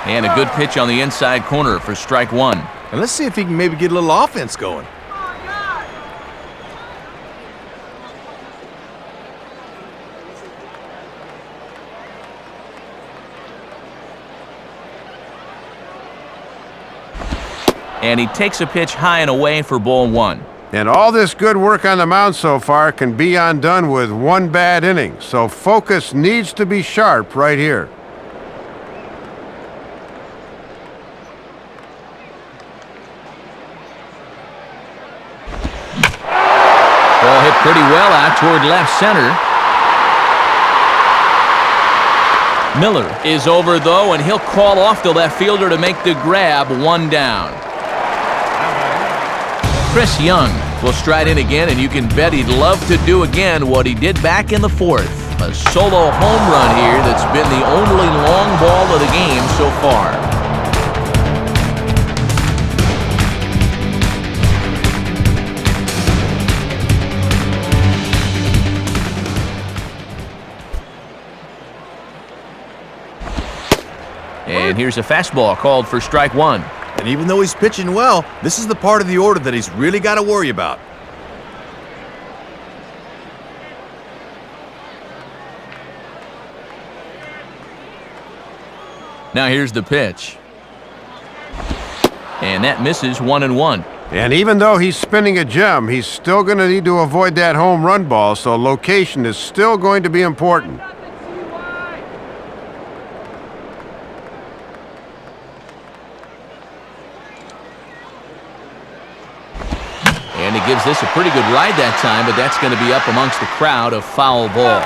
[SPEAKER 1] And a good pitch on the inside corner for strike 1.
[SPEAKER 2] And let's see if he can maybe get a little offense going.
[SPEAKER 1] And he takes a pitch high and away for ball 1.
[SPEAKER 4] And all this good work on the mound so far can be undone with one bad inning, so focus needs to be sharp right here.
[SPEAKER 1] Ball hit pretty well out toward left center. Miller is over, though, and he'll call off the left fielder to make the grab. 1 down. Chris Young will stride in again, and you can bet he'd love to do again what he did back in the 4th. A solo home run here that's been the only long ball of the game so far. And here's a fastball called for strike 1.
[SPEAKER 2] And even though he's pitching well, this is the part of the order that he's really got to worry about.
[SPEAKER 1] Now here's the pitch. And that misses 1-1.
[SPEAKER 4] And even though he's spinning a gem, he's still going to need to avoid that home run ball, so location is still going to be important.
[SPEAKER 1] And he gives this a pretty good ride that time, but that's going to be up amongst the crowd of foul ball.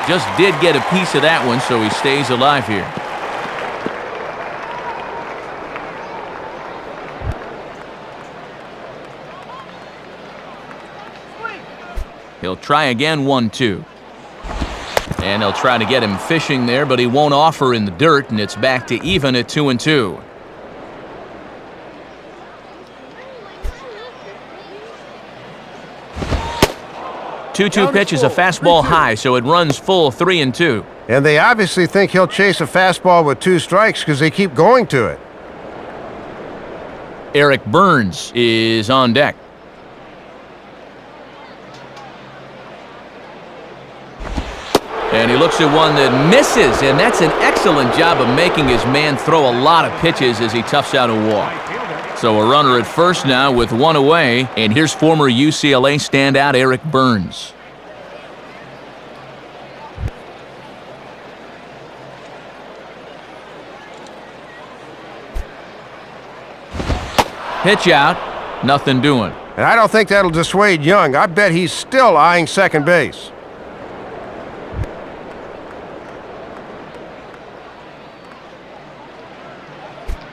[SPEAKER 1] Just did get a piece of that one, so he stays alive here. He'll try again, 1-2. And they'll try to get him fishing there, but he won't offer in the dirt, and it's back to even at 2-2. Two-two pitch is a fastball high, so it runs full 3-2.
[SPEAKER 4] And they obviously think he'll chase a fastball with 2 strikes because they keep going to it.
[SPEAKER 1] Eric Burns is on deck. And he looks at one that misses, and that's an excellent job of making his man throw a lot of pitches as he toughs out a walk. So a runner at first now with 1 away, and here's former UCLA standout Eric Burns. Pitch out. Nothing doing.
[SPEAKER 4] And I don't think that'll dissuade Young. I bet he's still eyeing second base.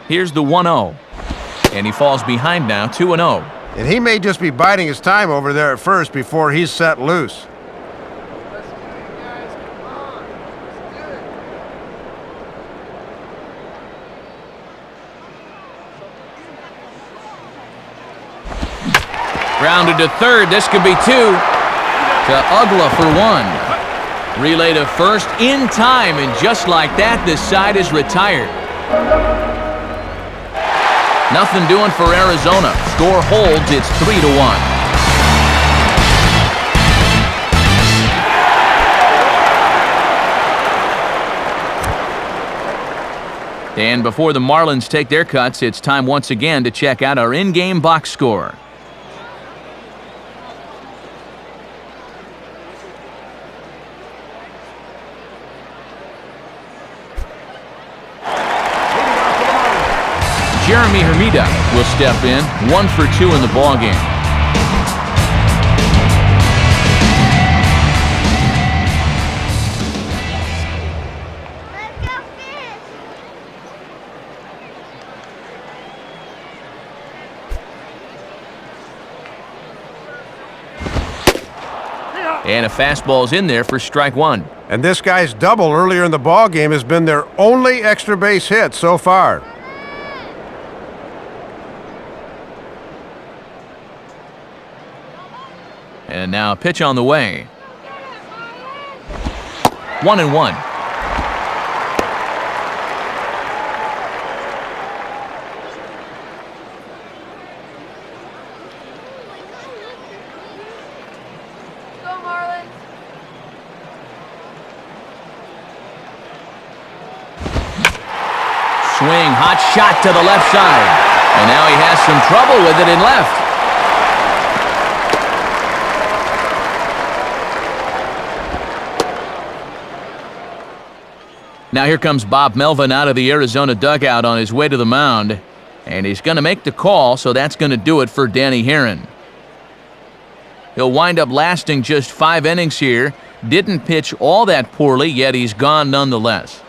[SPEAKER 1] Here's the 1-0. And he falls behind now, 2-0.
[SPEAKER 4] And he may just be biding his time over there at first before he's set loose.
[SPEAKER 1] Grounded to third. This could be 2. To Ugla for 1. Relay to first in time, and just like that, this side is retired. Nothing doing for Arizona. Score holds. It's 3-1. And before the Marlins take their cuts, it's time once again to check out our in-game box score. Jeremy Hermida will step in, 1 for 2 in the ballgame. And a fastball's in there for strike 1.
[SPEAKER 4] And this guy's double earlier in the ballgame has been their only extra base hit so far.
[SPEAKER 1] And now a pitch on the way. 1-1.
[SPEAKER 5] Go Marlins.
[SPEAKER 1] Swing, hot shot to the left side. And now he has some trouble with it in left. Now here comes Bob Melvin out of the Arizona dugout on his way to the mound. And he's going to make the call, so that's going to do it for Danny Herron. He'll wind up lasting just 5 innings here. Didn't pitch all that poorly, yet he's gone nonetheless.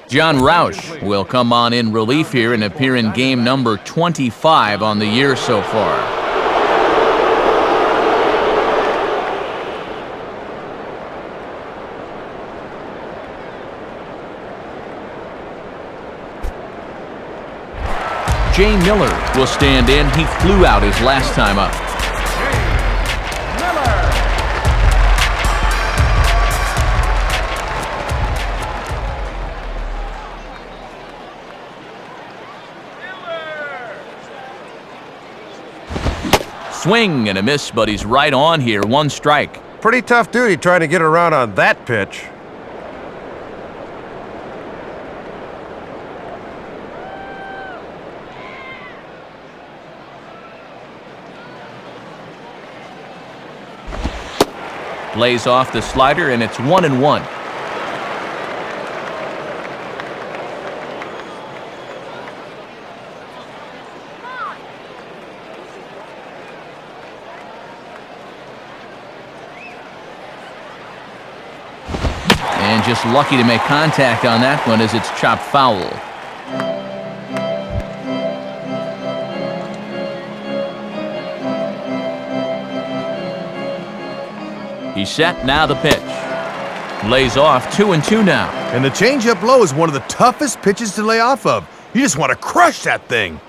[SPEAKER 1] John Roush will come on in relief here and appear in game number 25 on the year so far. Jay Miller will stand in. He flew out his last time up. Swing and a miss, but he's right on here. 1 strike.
[SPEAKER 4] Pretty tough duty trying to get around on that pitch.
[SPEAKER 1] Lays off the slider, and it's 1-1. And just lucky to make contact on that one as it's chopped foul. He's set, now the pitch. Lays off, 2-2 now.
[SPEAKER 2] And the changeup low is one of the toughest pitches to lay off of. You just want to crush that thing.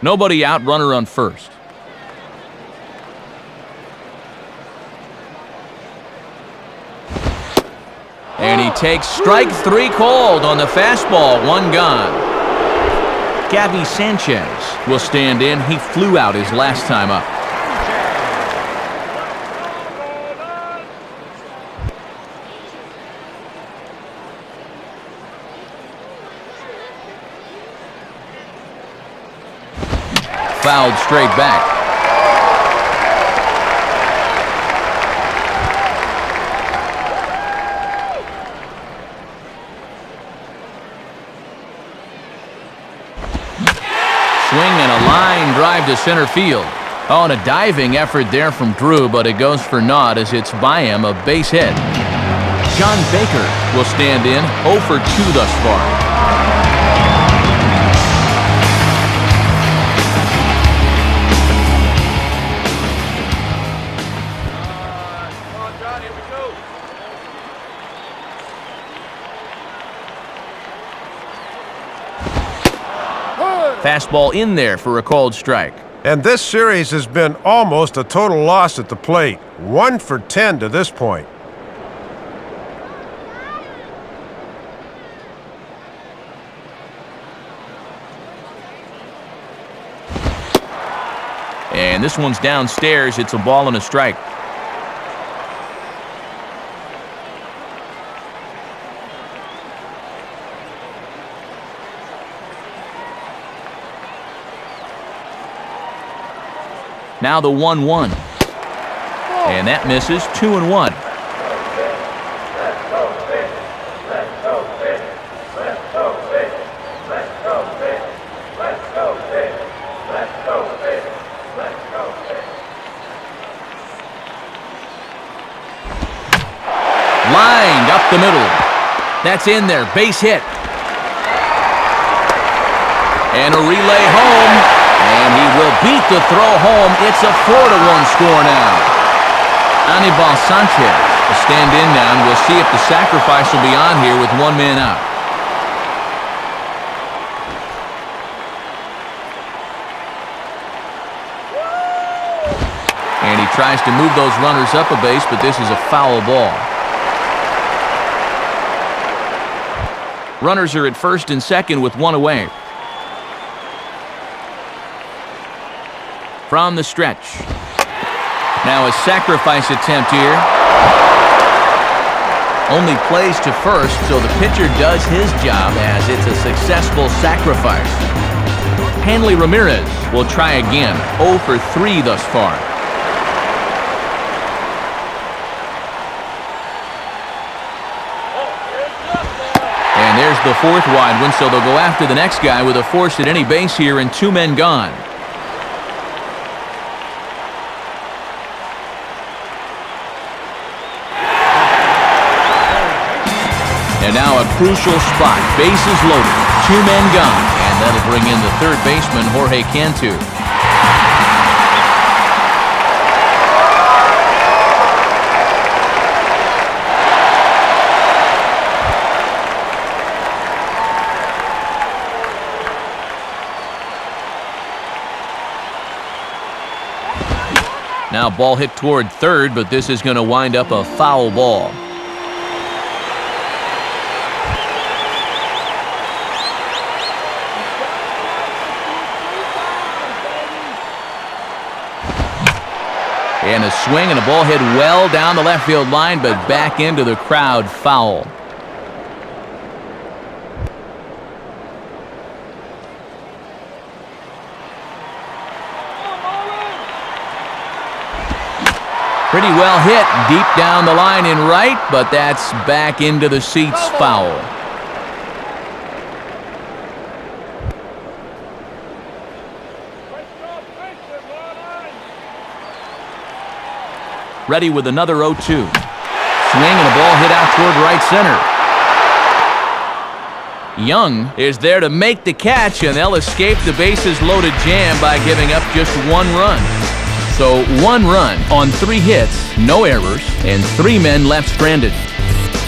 [SPEAKER 1] Nobody out, runner on first. And he takes strike 3 called on the fastball, 1 gone. Gabby Sanchez will stand in. He flew out his last time up. Fouled straight back. to center field. Oh, and a diving effort there from Drew, but it goes for naught as it's by him, a base hit. John Baker will stand in, 0 for 2 thus far. Fastball in there for a called strike.
[SPEAKER 4] And this series has been almost a total loss at the plate. 1 for 10 to this point.
[SPEAKER 1] And this one's downstairs. It's a ball and a strike. Now the 1-1. And that misses. 2-1. Lined up the middle. That's in there. Base hit. And a relay home. And he will beat the throw home. It's a 4-1 score now. Anibal Sanchez will stand in now, and we'll see if the sacrifice will be on here with 1 man out. And he tries to move those runners up a base, but this is a foul ball. Runners are at first and second with 1 away. From the stretch. Now a sacrifice attempt here. Only plays to first, so the pitcher does his job as it's a successful sacrifice. Hanley Ramirez will try again. 0 for 3 thus far. And there's the 4th wide one, so they'll go after the next guy with a force at any base here and 2 men gone. And now a crucial spot. Bases loaded. 2 men gone. And that'll bring in the 3rd baseman, Jorge Cantu. Now ball hit toward 3rd, but this is going to wind up a foul ball. And a swing and a ball hit well down the left field line, but back into the crowd, foul. Pretty well hit deep down the line in right, but that's back into the seats, foul. Ready with another 0-2. Swing and a ball hit out toward right center. Young is there to make the catch, and they'll escape the bases loaded jam by giving up just 1 run. So 1 run on 3 hits, no errors, and 3 men left stranded.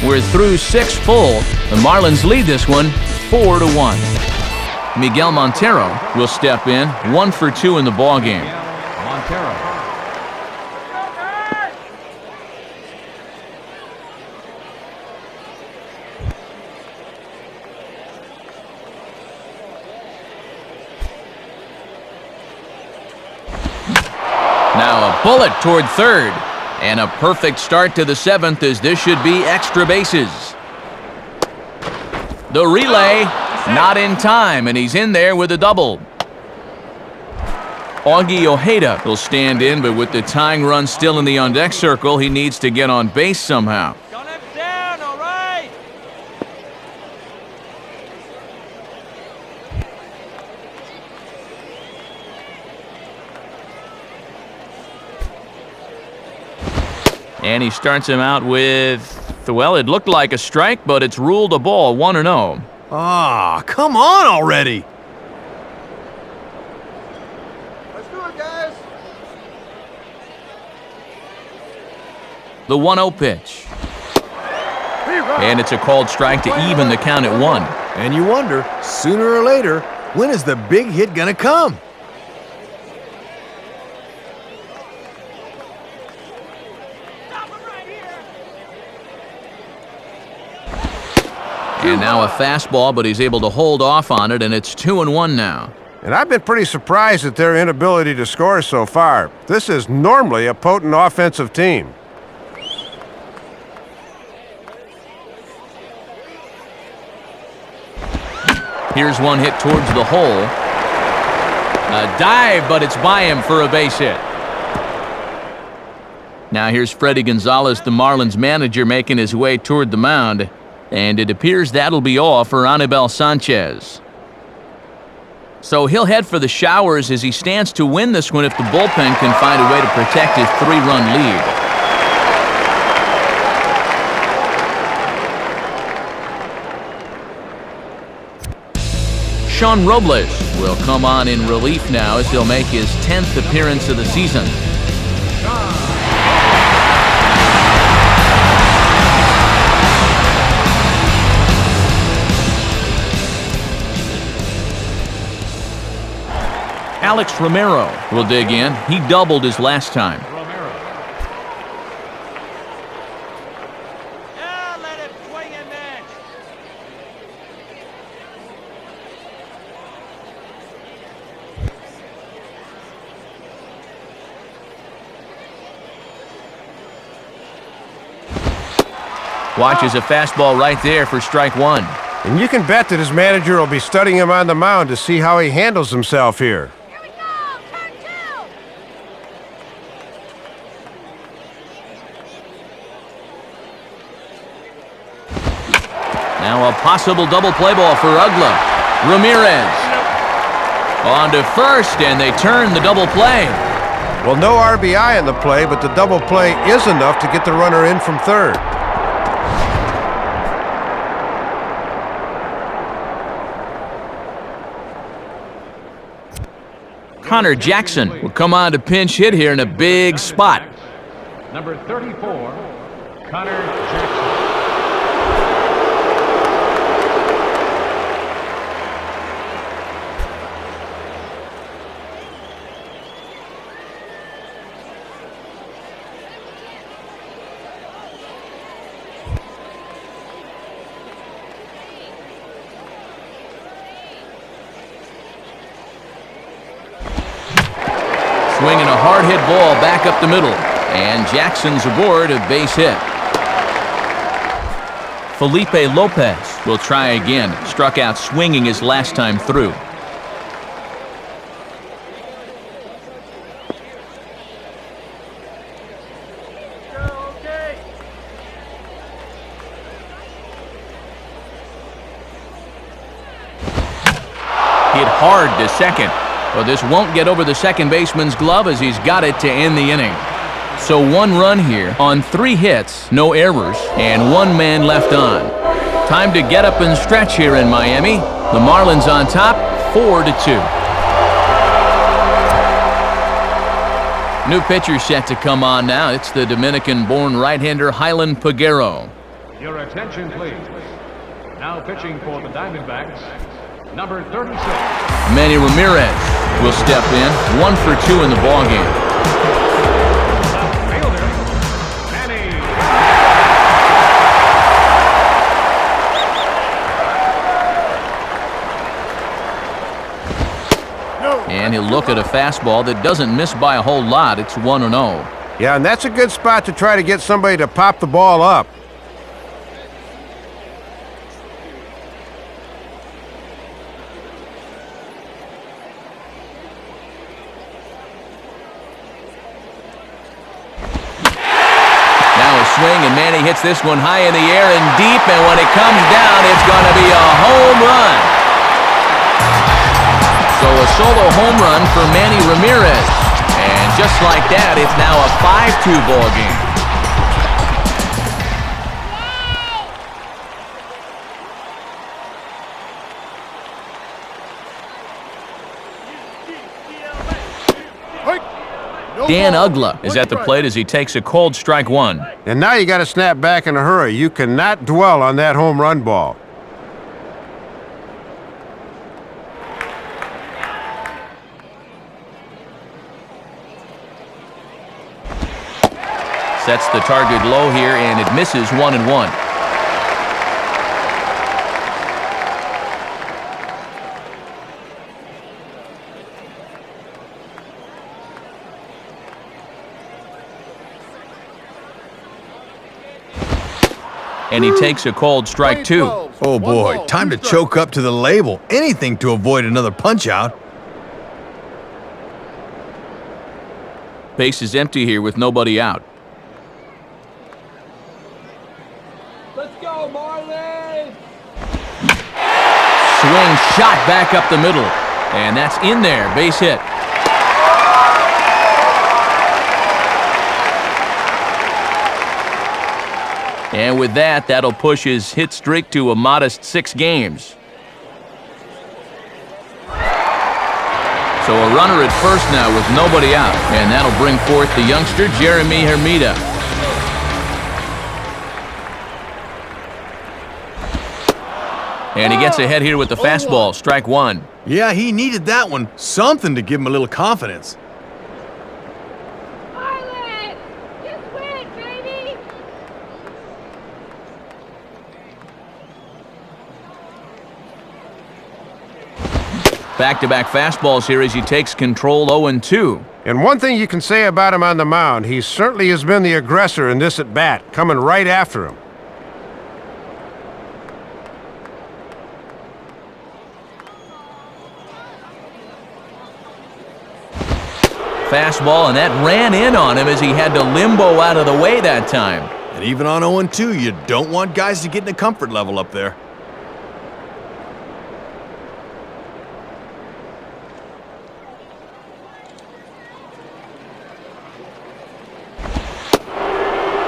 [SPEAKER 1] We're through 6 full. The Marlins lead this one 4-1. Miguel Montero will step in, 1 for 2 in the ballgame.
[SPEAKER 3] Montero.
[SPEAKER 1] Now a bullet toward 3rd, and a perfect start to the 7th as this should be extra bases. The relay, not in time, and he's in there with a double. Augie Ojeda will stand in, but with the tying run still in the on-deck circle, he needs to get on base somehow.
[SPEAKER 3] Got him down, all right.
[SPEAKER 1] And he starts him out with, well, it looked like a strike, but it's ruled a ball, 1-0.
[SPEAKER 2] Ah, come on already.
[SPEAKER 4] Let's do it, guys.
[SPEAKER 1] The 1-0 pitch. And it's a called strike to even the count at 1.
[SPEAKER 2] And you wonder, sooner or later, when is the big hit gonna come?
[SPEAKER 1] And now a fastball, but he's able to hold off on it, and it's 2-1 now.
[SPEAKER 4] And I've been pretty surprised at their inability to score so far. This is normally a potent offensive team.
[SPEAKER 1] Here's one hit towards the hole. A dive, but it's by him for a base hit. Now here's Freddie Gonzalez, the Marlins manager, making his way toward the mound. And it appears that'll be all for Anibal Sanchez. So he'll head for the showers as he stands to win this one if the bullpen can find a way to protect his 3-run lead. Sean Robles will come on in relief now as he'll make his 10th appearance of the season. Alex Romero will dig in. He doubled his last time.
[SPEAKER 3] Yeah, let him swing and miss.
[SPEAKER 1] Watches a fastball right there for strike 1.
[SPEAKER 4] And you can bet that his manager will be studying him on the mound to see how he handles himself here.
[SPEAKER 5] Here we go! Turn 2!
[SPEAKER 1] Now a possible double play ball for Ugla. Ramirez on to first, and they turn the double play.
[SPEAKER 4] Well, no RBI in the play, but the double play is enough to get the runner in from third.
[SPEAKER 1] Connor Jackson will come on to pinch hit here in a big spot.
[SPEAKER 3] Number 34, Connor Jackson.
[SPEAKER 1] Swinging a hard hit ball back up the middle. And Jackson's aboard a base hit. Felipe Lopez will try again. Struck out swinging his last time through. Hit hard to second. Well, this won't get over the second baseman's glove as he's got it to end the inning. So 1 run here on 3 hits, no errors, and 1 man left on. Time to get up and stretch here in Miami. The Marlins on top, 4-2. New pitcher set to come on now. It's the Dominican-born right-hander Hylan Peguero.
[SPEAKER 3] Your attention, please. Now pitching for the Diamondbacks, number 36.
[SPEAKER 1] Manny Ramirez will step in, 1 for 2 in the ballgame.
[SPEAKER 3] Fielder, Manny.
[SPEAKER 1] And he'll look at a fastball that doesn't miss by a whole lot. It's 1-0.
[SPEAKER 4] Yeah, and that's a good spot to try to get somebody to pop the ball up.
[SPEAKER 1] Swing, and Manny hits this one high in the air and deep, and when it comes down, it's going to be a home run. So a solo home run for Manny Ramirez. And just like that, it's now a 5-2 ball game. Dan Ugla is at the plate as he takes a cold strike one.
[SPEAKER 4] And now you got to snap back in a hurry. You cannot dwell on that home run ball.
[SPEAKER 1] Sets the target low here, and it misses 1-1. And he takes a cold strike two.
[SPEAKER 2] Oh boy, time to choke up to the label. Anything to avoid another punch-out.
[SPEAKER 1] Base is empty here with nobody out.
[SPEAKER 6] Let's go, Marlins!
[SPEAKER 1] Swing shot back up the middle. And that's in there, base hit. And with that, that'll push his hit streak to a modest 6 games. So a runner at first now with nobody out, and that'll bring forth the youngster, Jeremy Hermida. And he gets ahead here with the fastball, strike one.
[SPEAKER 2] Yeah, he needed that one. Something to give him a little confidence.
[SPEAKER 5] Marlins! Just win, baby!
[SPEAKER 1] Back-to-back fastballs here as he takes control 0-2.
[SPEAKER 4] And one thing you can say about him on the mound, he certainly has been the aggressor in this at-bat, coming right after him.
[SPEAKER 1] Fastball, and that ran in on him as he had to limbo out of the way that time.
[SPEAKER 2] And even on 0-2, you don't want guys to get in a comfort level up there.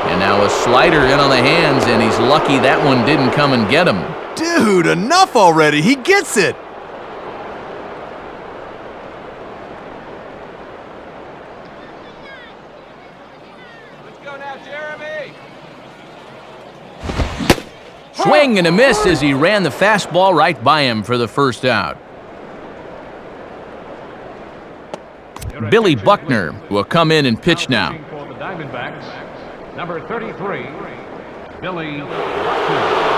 [SPEAKER 1] And now a slider in on the hands, and he's lucky that one didn't come and get him.
[SPEAKER 2] Dude, enough already. He gets it.
[SPEAKER 1] Swing and a miss as he ran the fastball right by him for the first out. Billy Buckner will come in and pitch now.
[SPEAKER 3] For the Diamondbacks, number 33, Billy Buckner.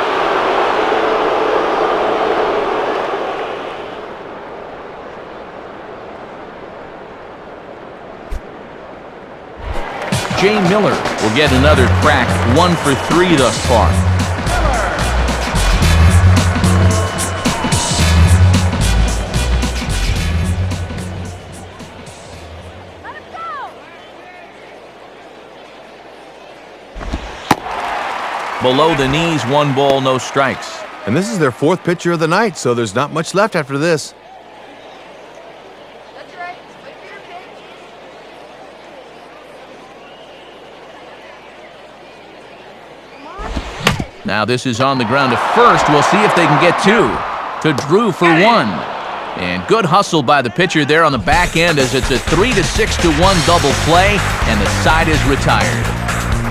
[SPEAKER 1] Jay Miller will get another crack, 1 for 3 thus far.
[SPEAKER 5] Let him go!
[SPEAKER 1] Below the knees, 1 ball, no strikes.
[SPEAKER 2] And this is their 4th pitcher of the night, so there's not much left after this.
[SPEAKER 5] That's right. Wait for your pitch. Come on.
[SPEAKER 1] Now this is on the ground to first. We'll see if they can get 2. To Drew for 1. And good hustle by the pitcher there on the back end as it's a 3-6-1 double play, and the side is retired.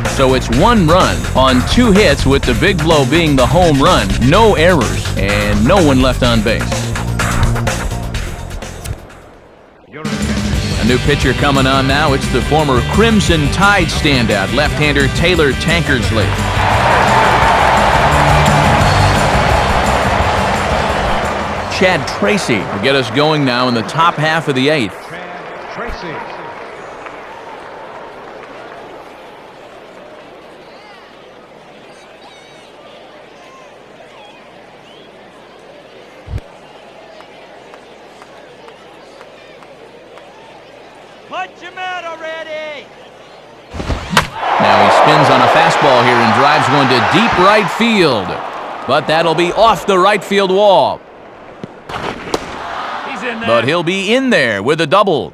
[SPEAKER 1] So it's 1 run on 2 hits, with the big blow being the home run. No errors, and no one left on base. A new pitcher coming on now. It's the former Crimson Tide standout, left-hander Taylor Tankersley. Chad Tracy will get us going now in the top half of the 8th.
[SPEAKER 3] Chad Tracy.
[SPEAKER 6] Punch him out already!
[SPEAKER 1] Now he spins on a fastball here and drives one to deep right field. But that'll be off the right field wall.
[SPEAKER 6] He's in there.
[SPEAKER 1] But he'll be in there with a double.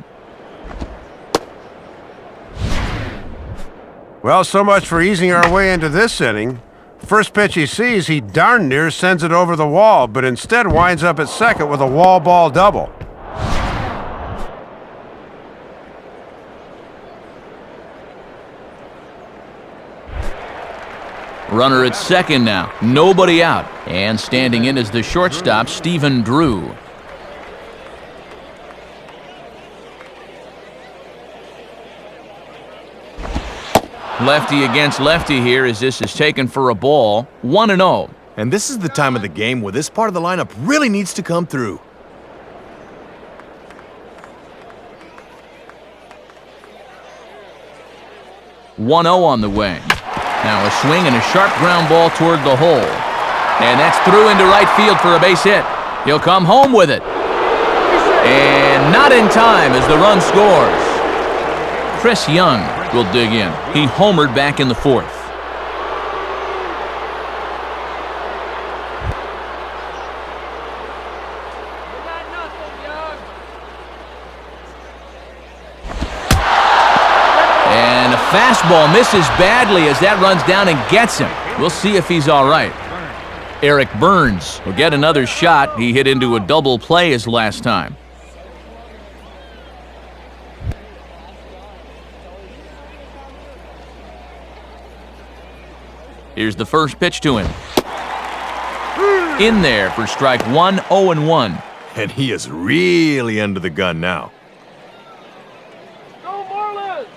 [SPEAKER 4] Well, so much for easing our way into this inning. First pitch he sees, he darn near sends it over the wall, but instead winds up at second with a wall ball double.
[SPEAKER 1] Runner at second now. Nobody out. And standing in is the shortstop, Stephen Drew. Lefty against lefty here as this is taken for a ball. 1-0.
[SPEAKER 2] And this is the time of the game where this part of the lineup really needs to come through.
[SPEAKER 1] On the way. Now a swing and a sharp ground ball toward the hole. And that's through into right field for a base hit. He'll come home with it. And not in time as the run scores. Chris Young will dig in. He homered back in the fourth.
[SPEAKER 6] You got nothing, Young.
[SPEAKER 1] And a fastball misses badly as that runs down and gets him. We'll see if he's all right. Eric Burns will get another shot. He hit into a double play his last time. Here's the first pitch to him. In there for strike one, 0-1.
[SPEAKER 2] And he is really under the gun now.
[SPEAKER 6] Go Marlins!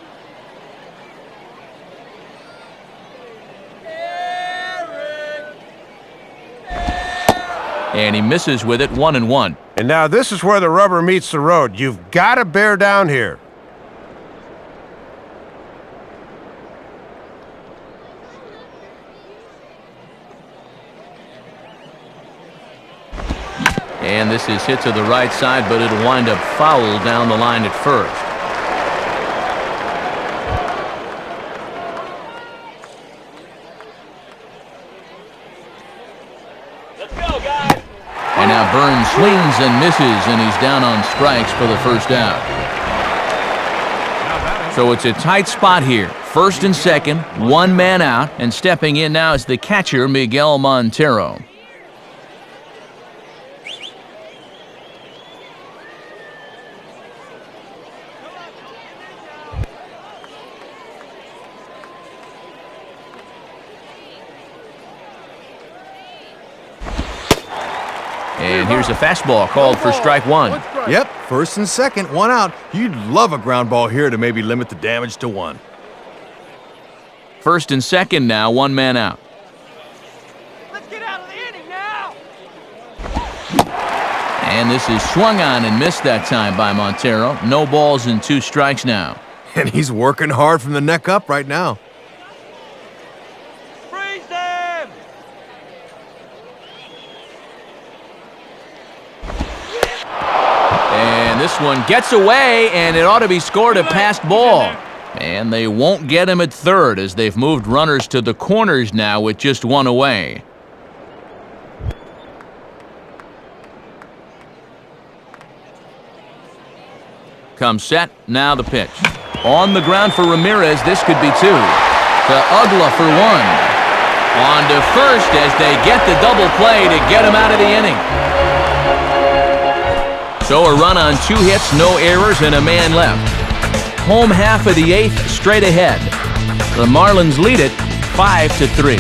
[SPEAKER 1] And he misses with it, 1-1.
[SPEAKER 4] And now this is where the rubber meets the road. You've got to bear down here.
[SPEAKER 1] And this is hit to the right side, but it'll wind up foul down the line at first.
[SPEAKER 6] Let's go, guys!
[SPEAKER 1] And now Burns swings and misses, and he's down on strikes for the first out. So it's a tight spot here. First and second, one man out, and stepping in now is the catcher, Miguel Montero. And here's a fastball called for strike one.
[SPEAKER 2] Yep, first and second, one out. You'd love a ground ball here to maybe limit the damage to one.
[SPEAKER 1] First and second now, one man out.
[SPEAKER 6] Let's get out of the inning now!
[SPEAKER 1] And this is swung on and missed that time by Montero. No balls and 2 strikes now.
[SPEAKER 2] And he's working hard from the neck up right now.
[SPEAKER 6] Freeze them!
[SPEAKER 1] And this one gets away, and it ought to be scored a passed ball. And they won't get him at third as they've moved runners to the corners now with just one away. Comes set, now the pitch. On the ground for Ramirez, this could be 2. To Ugla for 1. On to first as they get the double play to get him out of the inning. So a run on 2 hits, no errors, and a man left. Home half of the 8th, straight ahead. The Marlins lead it 5-3.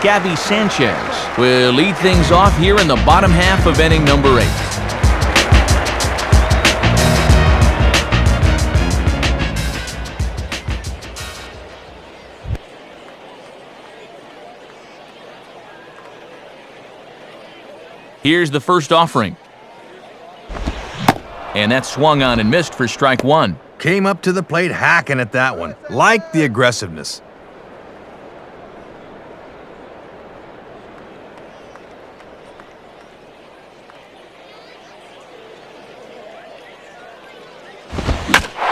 [SPEAKER 1] Gabby Sanchez will lead things off here in the bottom half of inning number 8. Here's the first offering. And that swung on and missed for strike 1.
[SPEAKER 2] Came up to the plate hacking at that one. Like the aggressiveness.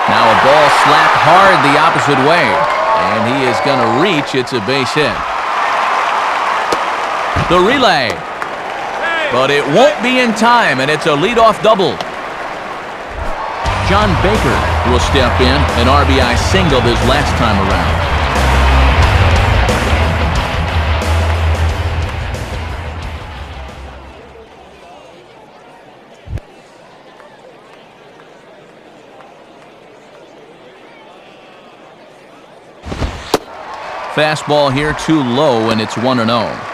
[SPEAKER 1] Now a ball slapped hard the opposite way. And he is going to reach. It's a base hit. The relay. But it won't be in time, and it's a leadoff double. John Baker will step in, an RBI single his last time around. Fastball here too low, and it's 1-0.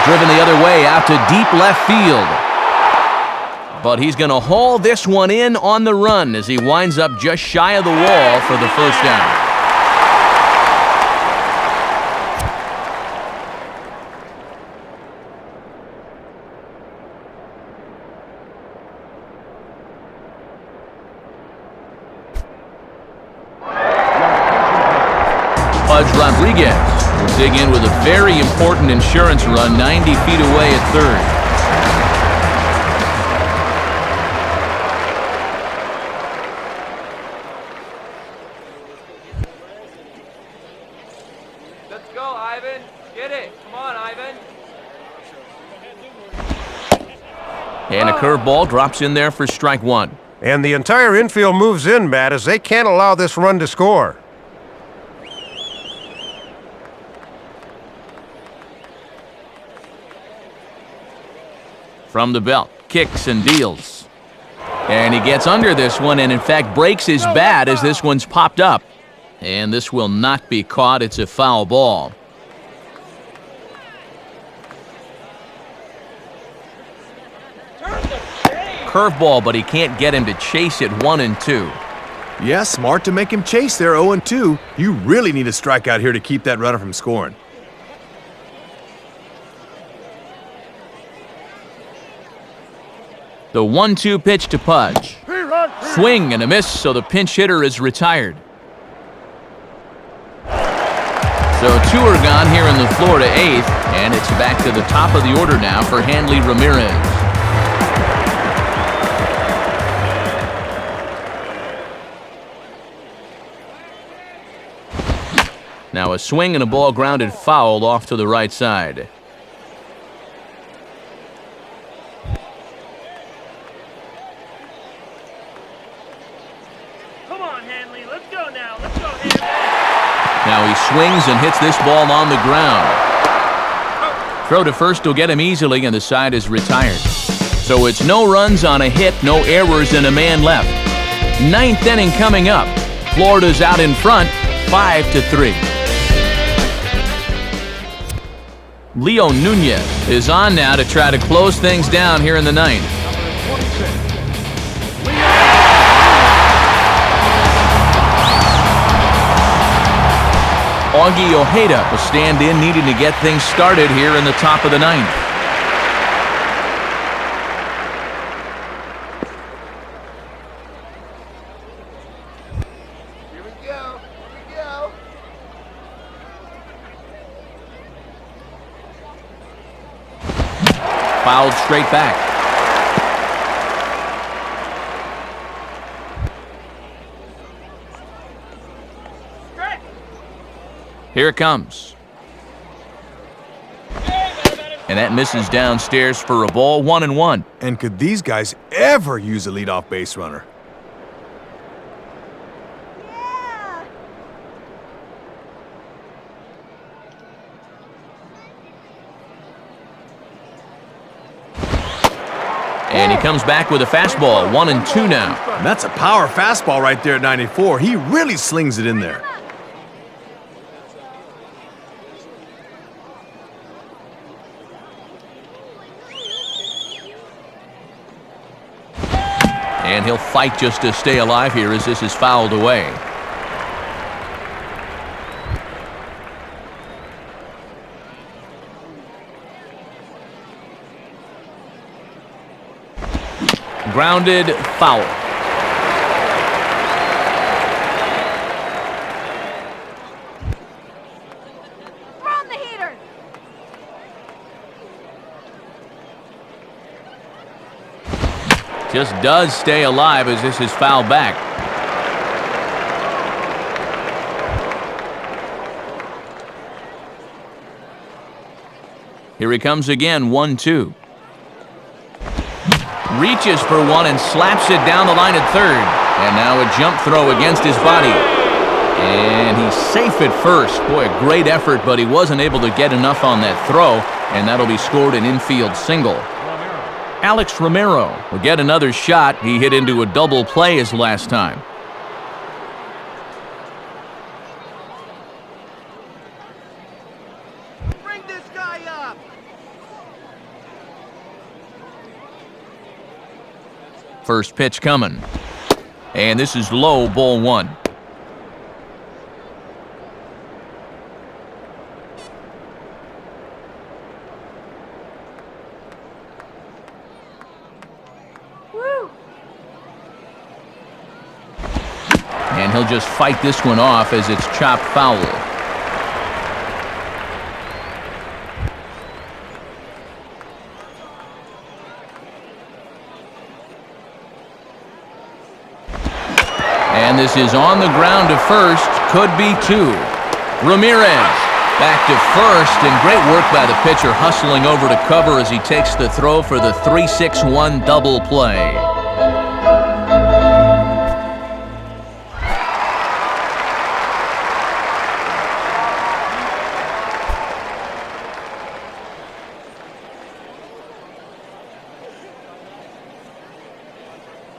[SPEAKER 1] Driven the other way out to deep left field. But he's going to haul this one in on the run as he winds up just shy of the wall for the first down. Pudge Rodriguez will dig in with a very important insurance run 90 feet away at third.
[SPEAKER 6] Let's go, Ivan. Get it. Come on, Ivan.
[SPEAKER 1] And a curveball drops in there for strike one.
[SPEAKER 4] And the entire infield moves in, Matt, as they can't allow this run to score.
[SPEAKER 1] From the belt, kicks and deals. And he gets under this one and, in fact, breaks his bat as this one's popped up. And this will not be caught. It's a foul ball. Curveball, but he can't get him to chase it 1-2.
[SPEAKER 2] Yeah, smart to make him chase there 0-2. You really need a strikeout here to keep that runner from scoring.
[SPEAKER 1] The 1-2 pitch to Pudge. Swing and a miss, so the pinch hitter is retired. So two are gone here in the Florida eighth, and it's back to the top of the order now for Hanley Ramirez. Now a swing and a ball grounded foul off to the right side. Now he swings and hits this ball on the ground. Throw to first will get him easily, and the side is retired. So it's no runs on a hit, no errors, and a man left. Ninth inning coming up. Florida's out in front, 5-3. Leo Nunez is on now to try to close things down here in the ninth. Augie Ojeda will stand in, needing to get things started here in the top of the ninth.
[SPEAKER 6] Here we go. Here we go.
[SPEAKER 1] Fouled straight back. Here it comes. And that misses downstairs for a ball, 1-1.
[SPEAKER 2] And could these guys ever use a leadoff base runner?
[SPEAKER 5] Yeah.
[SPEAKER 1] And he comes back with a fastball, 1-2 now.
[SPEAKER 2] And that's a power fastball right there at 94. He really slings it in there.
[SPEAKER 1] And he'll fight just to stay alive here as this is fouled away. Grounded, foul.
[SPEAKER 5] From the heater.
[SPEAKER 1] Just does stay alive as this is fouled back. Here he comes again, 1-2. Reaches for one and slaps it down the line at third. And now a jump throw against his body. And he's safe at first. Boy, a great effort, but he wasn't able to get enough on that throw, and that'll be scored an infield single. Alex Romero will get another shot. He hit into a double play his last time.
[SPEAKER 6] Bring this guy up.
[SPEAKER 1] First pitch coming. And this is low, ball one. And he'll just fight this one off as it's chopped foul. And this is on the ground to first. Could be two. Ramirez back to first, and great work by the pitcher hustling over to cover as he takes the throw for the 3-6-1 double play.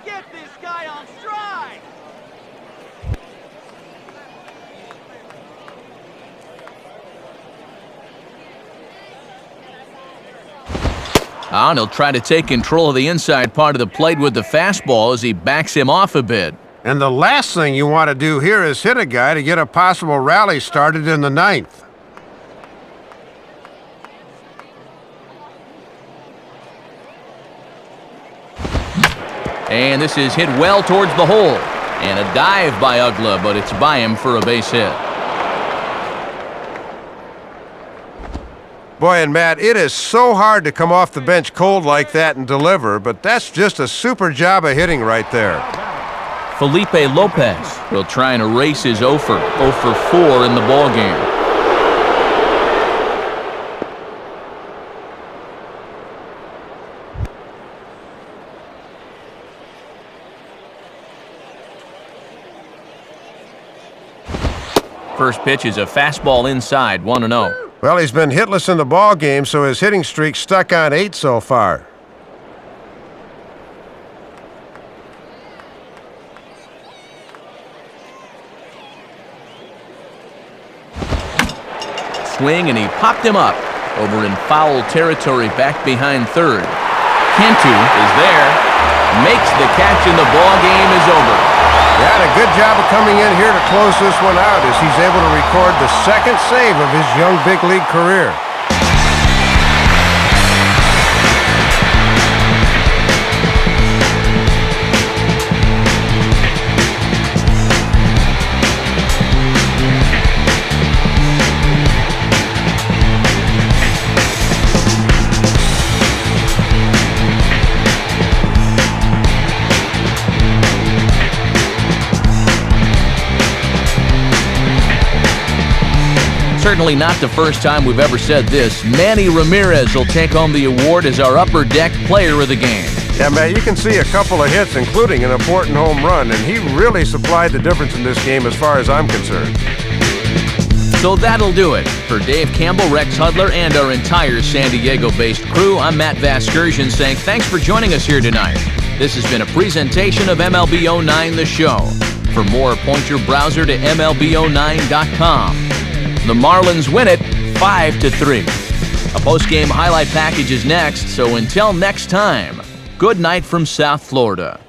[SPEAKER 6] Get this guy on stride.
[SPEAKER 1] And he'll try to take control of the inside part of the plate with the fastball as he backs him off a bit.
[SPEAKER 4] And the last thing you want to do here is hit a guy to get a possible rally started in the ninth.
[SPEAKER 1] And this is hit well towards the hole. And a dive by Ugla, but it's by him for a base hit.
[SPEAKER 4] Boy, and Matt, it is so hard to come off the bench cold like that and deliver, but that's just a super job of hitting right there.
[SPEAKER 1] Felipe Lopez will try and erase his 0 for 4 in the ballgame. First pitch is a fastball inside, 1-0.
[SPEAKER 4] Well, he's been hitless in the ball game, so his hitting streak's stuck on 8 so far.
[SPEAKER 1] Swing, and he popped him up over in foul territory back behind third. Cantu is there, makes the catch, and the ball game is over.
[SPEAKER 4] Yeah, and a good job of coming in here to close this one out as he's able to record the second save of his young big league career.
[SPEAKER 1] Certainly not the first time we've ever said this. Manny Ramirez will take home the award as our upper deck player of the game.
[SPEAKER 4] Yeah, Matt, you can see a couple of hits, including an important home run, and he really supplied the difference in this game as far as I'm concerned.
[SPEAKER 1] So that'll do it. For Dave Campbell, Rex Hudler, and our entire San Diego-based crew, I'm Matt Vasgersian saying thanks for joining us here tonight. This has been a presentation of MLB 09 The Show. For more, point your browser to MLB09.com. The Marlins win it 5-3. A post-game highlight package is next, so until next time, good night from South Florida.